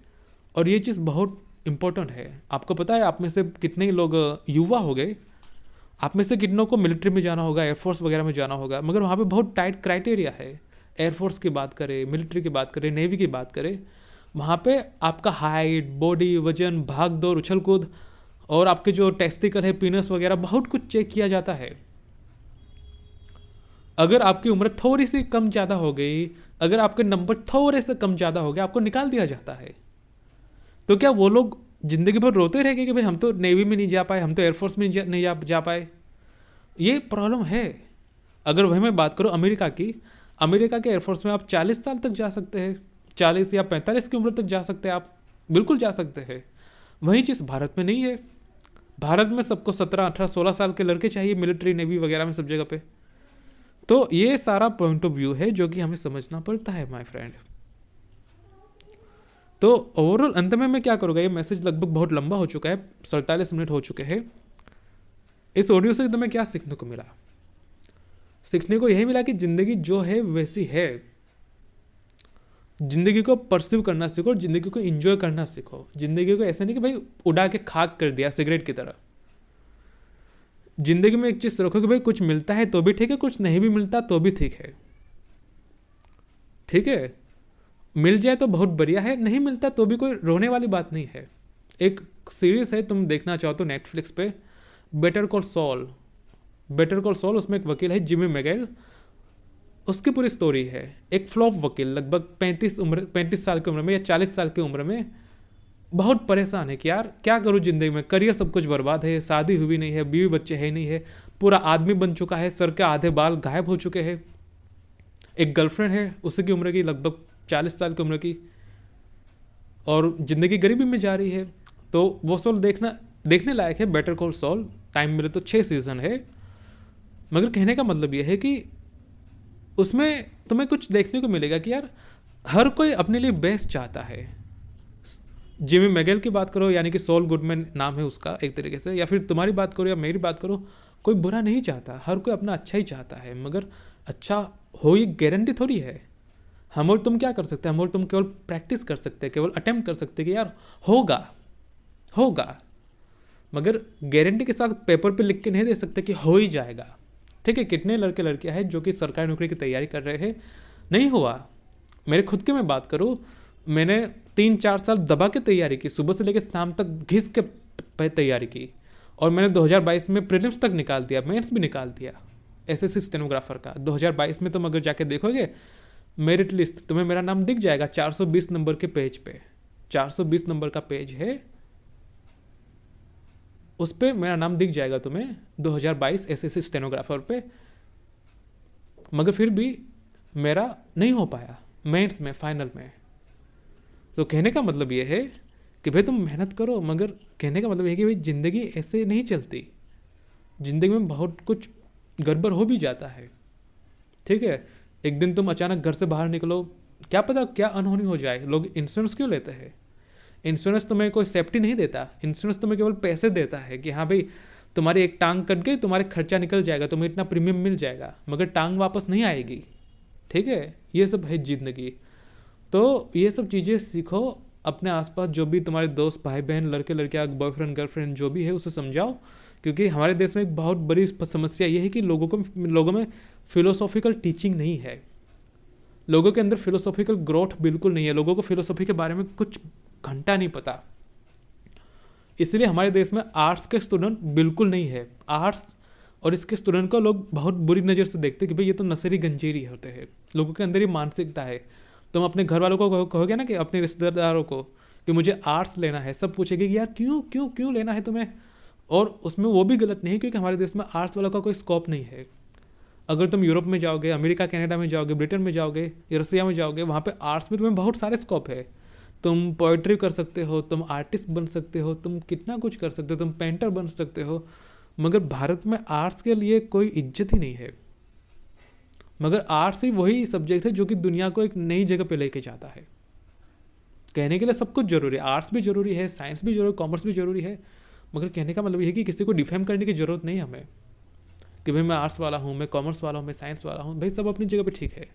और ये चीज़ बहुत इम्पोर्टेंट है। आपको पता है आप में से कितने ही लोग युवा हो गए, आप में से कितनों को मिलिट्री में जाना होगा, एयरफोर्स वगैरह में जाना होगा, मगर वहाँ पे बहुत टाइट क्राइटेरिया है। एयरफोर्स की बात करें, मिलिट्री की बात करें, नेवी की बात करें, वहाँ पे आपका हाइट, बॉडी, वजन, भाग दौड़, उछल कूद, और आपके जो टेस्टिकल है, पीनस वगैरह, बहुत कुछ चेक किया जाता है। अगर आपकी उम्र थोड़ी सी कम ज़्यादा हो गई, अगर आपके नंबर थोड़े से कम ज़्यादा हो गए, आपको निकाल दिया जाता है। तो क्या वो लोग ज़िंदगी भर रोते रहेंगे कि भाई हम तो नेवी में नहीं जा पाए, हम तो एयरफोर्स में नहीं जा पाए? ये प्रॉब्लम है। अगर वही मैं बात करूँ अमेरिका की, अमेरिका के एयरफोर्स में आप 40 साल तक जा सकते हैं, 40 या 45 की उम्र तक जा सकते हैं, आप बिल्कुल जा सकते हैं। वही चीज़ भारत में नहीं है। भारत में सबको 17, 18, 16 साल के लड़के चाहिए, मिलिट्री, नेवी वगैरह में सब जगह पे। तो ये सारा पॉइंट ऑफ व्यू है जो कि हमें समझना पड़ता है माय फ्रेंड। तो ओवरऑल अंत में मैं क्या करूँगा, ये मैसेज लगभग बहुत लंबा हो चुका है, 47 मिनट हो चुके हैं। इस ऑडियो से तुम्हें क्या सीखने को मिला? सीखने को यही मिला कि ज़िंदगी जो है वैसी है। ज़िंदगी को परसीव करना सीखो, ज़िंदगी को एंजॉय करना सीखो। ज़िंदगी को ऐसे नहीं कि भाई उड़ा के खाक कर दिया सिगरेट की तरह। ज़िंदगी में एक चीज़ रखो कि भाई कुछ मिलता है तो भी ठीक है, कुछ नहीं भी मिलता तो भी ठीक है। ठीक है, मिल जाए तो बहुत बढ़िया है, नहीं मिलता तो भी कोई रोने वाली बात नहीं है। एक सीरीज़ है, तुम देखना चाहो तो नेटफ्लिक्स पे, Better Call Saul. Better Call Saul, उसमें एक वकील है जिमी मैगेल, उसकी पूरी स्टोरी है। एक फ्लॉप वकील, लगभग 35 साल की उम्र में या 40 साल की उम्र में बहुत परेशान है कि यार क्या करूँ ज़िंदगी में, करियर सब कुछ बर्बाद है, शादी हुई नहीं है, बीवी बच्चे है नहीं है, पूरा आदमी बन चुका है, सर के आधे बाल गायब हो चुके हैं। एक गर्लफ्रेंड है उसी की उम्र की, लगभग 40 साल की उम्र की, और ज़िंदगी गरीबी में जा रही है। तो वो सॉल देखने लायक है, बेटर कॉल सॉल। टाइम मिले तो 6 सीज़न है। मगर कहने का मतलब ये है कि उसमें तुम्हें कुछ देखने को मिलेगा कि यार हर कोई अपने लिए बेस्ट चाहता है। जिमी मैगेल की बात करो, यानी कि सॉल गुडमैन नाम है उसका एक तरीके से, या फिर तुम्हारी बात करो या मेरी बात करो, कोई बुरा नहीं चाहता, हर कोई अपना अच्छा ही चाहता है। मगर अच्छा हो ये गारंटी थोड़ी है। हम और तुम क्या कर सकते हैं? हम और तुम केवल प्रैक्टिस कर सकते हैं, केवल अटेम्प्ट कर सकते हैं कि यार होगा, मगर गारंटी के साथ पेपर पे लिख के नहीं दे सकते कि हो ही जाएगा। ठीक है, कितने लड़के लड़कियां हैं जो कि सरकारी नौकरी की तैयारी कर रहे हैं, नहीं हुआ। मेरे खुद की मैं बात करूँ, मैंने 3-4 साल दबा के तैयारी की, सुबह से लेकर शाम तक घिस के तैयारी की, और मैंने 2022 में प्रीलिम्स तक निकाल दिया, मेंस भी निकाल दिया एसएससी स्टेनोग्राफर का। 2022 में तुम अगर जाके देखोगे मेरिट लिस्ट, तुम्हें मेरा नाम दिख जाएगा 420 नंबर के पेज पे। 420 नंबर का पेज है, उस पर मेरा नाम दिख जाएगा तुम्हें 2022 एसएससी स्टेनोग्राफर पे। मगर फिर भी मेरा नहीं हो पाया मेंस में, फाइनल में। तो कहने का मतलब ये है कि भाई तुम मेहनत करो, मगर कहने का मतलब ये है कि भाई ज़िंदगी ऐसे नहीं चलती। ज़िंदगी में बहुत कुछ गड़बड़ हो भी जाता है। ठीक है, एक दिन तुम अचानक घर से बाहर निकलो, क्या पता क्या अनहोनी हो जाए। लोग इंश्योरेंस क्यों लेते हैं? इंश्योरेंस तुम्हें कोई सेफ्टी नहीं देता, इंश्योरेंस तुम्हें केवल पैसे देता है कि हाँ भाई तुम्हारी एक टांग कट गई, तुम्हारे खर्चा निकल जाएगा, तुम्हें इतना प्रीमियम मिल जाएगा, मगर टांग वापस नहीं आएगी। ठीक है, ये सब है जिंदगी। तो ये सब चीज़ें सीखो, अपने आसपास जो भी तुम्हारे दोस्त, भाई बहन, लड़के लड़कियाँ, बॉयफ्रेंड गर्लफ्रेंड जो भी है उसे समझाओ। क्योंकि हमारे देश में एक बहुत बड़ी समस्या ये है कि लोगों में फिलोसॉफिकल टीचिंग नहीं है। लोगों के अंदर फिलोसॉफिकल ग्रोथ बिल्कुल नहीं है। लोगों को फिलोसॉफी के बारे में कुछ घंटा नहीं पता। इसलिए हमारे देश में आर्ट्स के स्टूडेंट बिल्कुल नहीं है। आर्ट्स और इसके स्टूडेंट को लोग बहुत बुरी नज़र से देखते हैं कि भाई ये तो नशेड़ी गंजेरी होते हैं। लोगों के अंदर ये मानसिकता है। तुम अपने घर वालों को कहोगे ना, कि अपने रिश्तेदारों को कि मुझे आर्ट्स लेना है, सब पूछेंगे कि यार क्यों क्यों क्यों लेना है तुम्हें। और उसमें वो भी गलत नहीं है, क्योंकि हमारे देश में आर्ट्स वालों का कोई स्कोप नहीं है। अगर तुम यूरोप में जाओगे, अमेरिका कनाडा में जाओगे, ब्रिटेन में जाओगे या रसिया में जाओगे, वहाँ पे आर्ट्स में तुम्हें बहुत सारे स्कोप है। तुम पोइट्री कर सकते हो, तुम आर्टिस्ट बन सकते हो, तुम कितना कुछ कर सकते हो, तुम पेंटर बन सकते हो। मगर भारत में आर्ट्स के लिए कोई इज्जत ही नहीं है। मगर आर्ट्स ही वही सब्जेक्ट है जो कि दुनिया को एक नई जगह पे लेके जाता है। कहने के लिए सब कुछ जरूरी है, आर्ट्स भी जरूरी है, साइंस भी जरूरी, कॉमर्स भी जरूरी है। मगर कहने का मतलब ये है कि किसी को डिफेम करने की जरूरत नहीं है हमें, कि भाई मैं आर्ट्स वाला हूँ, मैं कॉमर्स वाला हूँ, मैं साइंस वाला हूँ। भाई सब अपनी जगह पे ठीक है।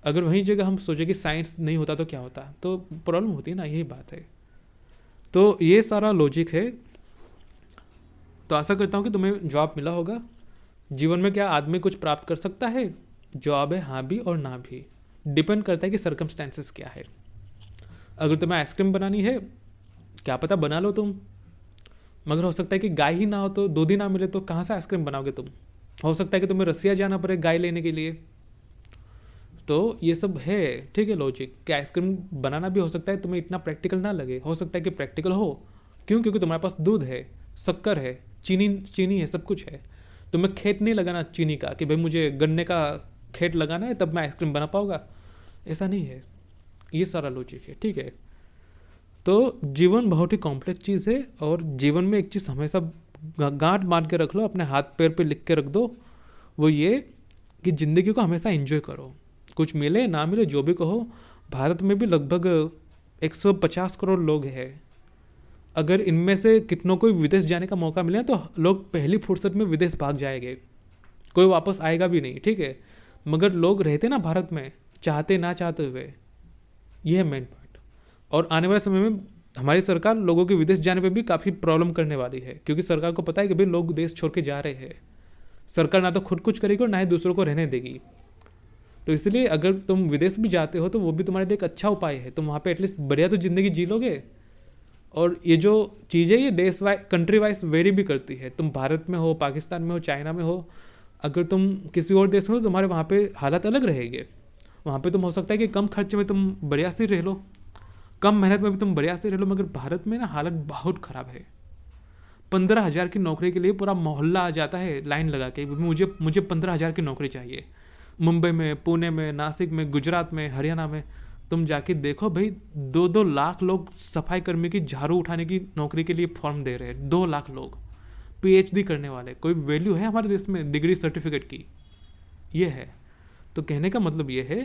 अगर वही जगह हम सोचे कि साइंस नहीं होता तो क्या होता, तो प्रॉब्लम होती है ना, यही बात है। तो ये सारा लॉजिक है। तो आशा करता हूँ कि तुम्हें जवाब मिला होगा। जीवन में क्या आदमी कुछ प्राप्त कर सकता है? जवाब है हाँ भी और ना भी। डिपेंड करता है कि सर्कमस्टेंसेस क्या है। अगर तुम्हें आइसक्रीम बनानी है, क्या पता बना लो तुम, मगर हो सकता है कि गाय ही ना हो, तो दूध ही ना मिले, तो कहाँ से आइसक्रीम बनाओगे तुम? हो सकता है कि तुम्हें रसिया जाना पड़े गाय लेने के लिए। तो ये सब है, ठीक है, लॉजिक कि आइसक्रीम बनाना भी हो सकता है तुम्हें इतना प्रैक्टिकल ना लगे, हो सकता है कि प्रैक्टिकल हो। क्यों? क्योंकि तुम्हारे पास दूध है, शक्कर है, चीनी है, सब कुछ है। तुम्हें खेत नहीं लगाना चीनी का, कि भाई मुझे गन्ने का खेत लगाना है तब मैं आइसक्रीम बना पाऊंगा, ऐसा नहीं है। ये सारा लॉजिक है, ठीक है। तो जीवन बहुत ही कॉम्प्लेक्स चीज़ है, और जीवन में एक चीज़ हमेशा गांठ बांध के रख लो, अपने हाथ पैर पे लिख के रख दो, वो ये कि ज़िंदगी को हमेशा एंजॉय करो। कुछ मिले ना मिले जो भी कहो, भारत में भी लगभग 150 करोड़ लोग हैं। अगर इनमें से कितनों को विदेश जाने का मौका मिले तो लोग पहली फुर्सत में विदेश भाग जाएंगे, कोई वापस आएगा भी नहीं, ठीक है। मगर लोग रहते ना भारत में, चाहते ना चाहते हुए, ये है मेन पॉइंट। और आने वाले समय में हमारी सरकार लोगों के विदेश जाने पे भी काफ़ी प्रॉब्लम करने वाली है, क्योंकि सरकार को पता है कि भाई लोग देश छोड़ के जा रहे हैं। सरकार ना तो खुद कुछ करेगी और ना ही दूसरों को रहने देगी। तो इसलिए अगर तुम विदेश भी जाते हो तो वो भी तुम्हारे लिए एक अच्छा उपाय है। तुम वहाँ पे एटलीस्ट बढ़िया तो ज़िंदगी जी लोगे। और ये जो चीज़ें ये देश वाइज, कंट्री वाइज वेरी भी करती है। तुम भारत में हो, पाकिस्तान में हो, चाइना में हो, अगर तुम किसी और देश में हो, तुम्हारे वहाँ पे हालात अलग रहेंगे। वहाँ पे तुम हो सकता है कि कम खर्चे में तुम बढ़िया से रह लो, कम मेहनत में भी तुम बढ़िया से रह लो। मगर भारत में ना हालत बहुत ख़राब है। 15,000 की नौकरी के लिए पूरा मोहल्ला आ जाता है लाइन लगा के, मुझे 15,000 की नौकरी चाहिए। मुंबई में, पुणे में, नासिक में, गुजरात में, हरियाणा में तुम जाके देखो भाई, 2-2 लाख लोग सफाई कर्मी की झाड़ू उठाने की नौकरी के लिए फॉर्म दे रहे हैं। 2 लाख लोग PhD करने वाले। कोई वैल्यू है हमारे देश में डिग्री सर्टिफिकेट की? ये है। तो कहने का मतलब ये है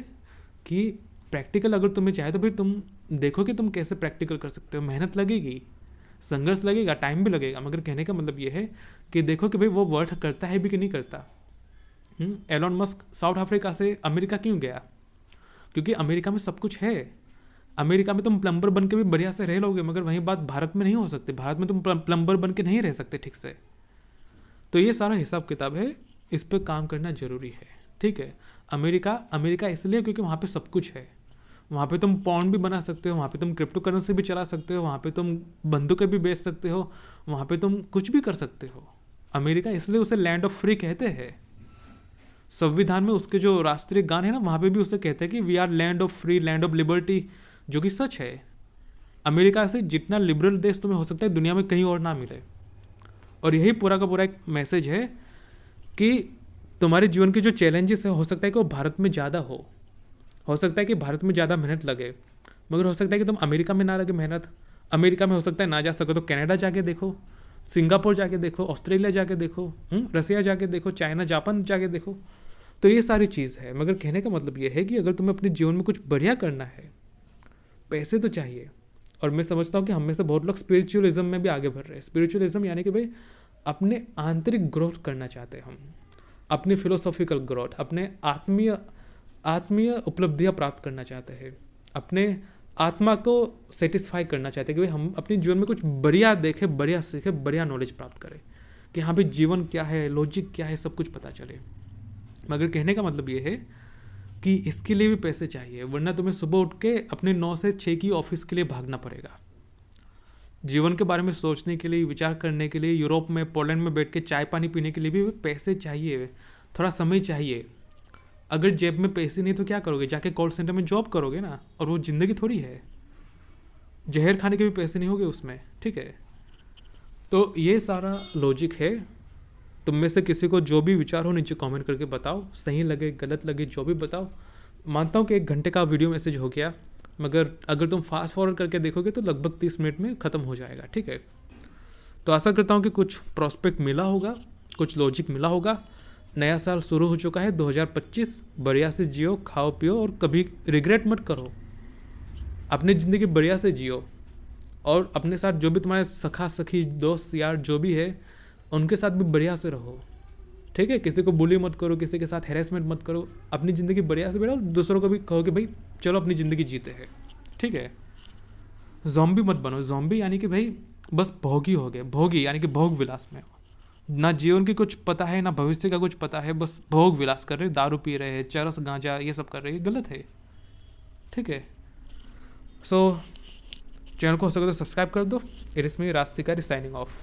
कि प्रैक्टिकल अगर तुम्हें चाहे तो फिर तुम देखो कि तुम कैसे प्रैक्टिकल कर सकते हो। मेहनत लगेगी, संघर्ष लगेगा, टाइम भी लगेगा, मगर कहने का मतलब ये है कि देखो कि भाई वो वर्थ करता है भी कि नहीं करता। एलोन मस्क साउथ अफ्रीका से अमेरिका क्यों गया? क्योंकि अमेरिका में सब कुछ है। अमेरिका में तुम प्लम्बर बन के भी बढ़िया से रह लोगे, मगर वही बात भारत में नहीं हो सकती। भारत में तुम प्लम्बर बन के नहीं रह सकते ठीक से। तो ये सारा हिसाब किताब है, इस पर काम करना जरूरी है, ठीक है। अमेरिका इसलिए क्योंकि वहाँ पे सब कुछ है। वहाँ पे तुम पॉन्ड भी बना सकते हो, वहाँ पे तुम क्रिप्टो करेंसी भी चला सकते हो, वहाँ पे तुम बंदूकें भी बेच सकते हो, वहाँ पे तुम कुछ भी कर सकते हो। अमेरिका इसलिए उसे लैंड ऑफ फ्री कहते हैं। संविधान में उसके जो राष्ट्रीय गान है ना, वहाँ पे भी उसे कहते हैं कि we are land of free, land of liberty, जो कि सच है। अमेरिका से जितना लिबरल देश तुम्हें हो सकता है दुनिया में कहीं और ना मिले। और यही पूरा का पूरा एक मैसेज है कि तुम्हारे जीवन के जो चैलेंजेस है, हो सकता है कि वो भारत में ज़्यादा हो सकता है कि भारत में ज़्यादा मेहनत लगे, मगर हो सकता है कि तुम अमेरिका में ना लगे मेहनत। अमेरिका में हो सकता है ना जा सको तो कनाडा जाके देखो, सिंगापुर जाके देखो, ऑस्ट्रेलिया जाके देखो, रसिया जाके देखो, चाइना जापान जाके देखो। तो ये सारी चीज़ है। मगर कहने का मतलब ये है कि अगर तुम्हें अपने जीवन में कुछ बढ़िया करना है, पैसे तो चाहिए। और मैं समझता हूँ कि हम में से बहुत लोग स्पिरिचुअलिज्म में भी आगे बढ़ रहे हैं। स्पिरिचुअलिज्म यानी कि भाई अपने आंतरिक ग्रोथ करना चाहते हैं हम, अपनी फिलोसॉफिकल ग्रोथ, अपने आत्मीय उपलब्धियाँ प्राप्त करना चाहते हैं, अपने आत्मा को सेटिस्फाई करना चाहते हैं कि भाई हम अपने जीवन में कुछ बढ़िया देखें, बढ़िया सीखें, बढ़िया नॉलेज प्राप्त करें कि हाँ भाई जीवन क्या है, लॉजिक क्या है, सब कुछ पता चले। मगर कहने का मतलब ये है कि इसके लिए भी पैसे चाहिए, वरना तुम्हें सुबह उठ के अपने 9 से 6 की ऑफिस के लिए भागना पड़ेगा। जीवन के बारे में सोचने के लिए, विचार करने के लिए, यूरोप में, पोलैंड में बैठ के चाय पानी पीने के लिए भी पैसे चाहिए, थोड़ा समय चाहिए। अगर जेब में पैसे नहीं तो क्या करोगे, जाके कॉल सेंटर में जॉब करोगे ना, और वो ज़िंदगी थोड़ी है। जहर खाने के भी पैसे नहीं होंगे उसमें, ठीक है। तो ये सारा लॉजिक है। तुम में से किसी को जो भी विचार हो नीचे कमेंट करके बताओ, सही लगे गलत लगे जो भी बताओ। मानता हूँ कि 1 घंटे का वीडियो मैसेज हो गया, मगर अगर तुम फास्ट फॉरवर्ड करके देखोगे तो लगभग 30 मिनट में ख़त्म हो जाएगा, ठीक है। तो आशा करता हूँ कि कुछ प्रॉस्पेक्ट मिला होगा, कुछ लॉजिक मिला होगा। नया साल शुरू हो चुका है 2025, बढ़िया से जियो, खाओ पियो और कभी रिग्रेट मत करो। अपनी ज़िंदगी बढ़िया से जियो, और अपने साथ जो भी तुम्हारे सखा सखी दोस्त यार जो भी है उनके साथ भी बढ़िया से रहो, ठीक है। किसी को बुली मत करो, किसी के साथ हैरेसमेंट मत करो, अपनी ज़िंदगी बढ़िया से बढ़ाओ, दूसरों को भी कहो कि भाई चलो अपनी ज़िंदगी जीते हैं, ठीक है। ज़ॉम्बी मत बनो। ज़ॉम्बी यानी कि भाई बस भोगी हो गए, भोगी यानी कि भोग विलास में, ना जीवन की कुछ पता है ना भविष्य का कुछ पता है, बस भोग विलास कर रहे, दारू पी रहे हैं, चरस गांजा ये सब कर रहे हैं, गलत है, ठीक है। सो चैनल को हो सके तो सब्सक्राइब कर दो। इट इज़ मी राज शिकारी साइनिंग ऑफ।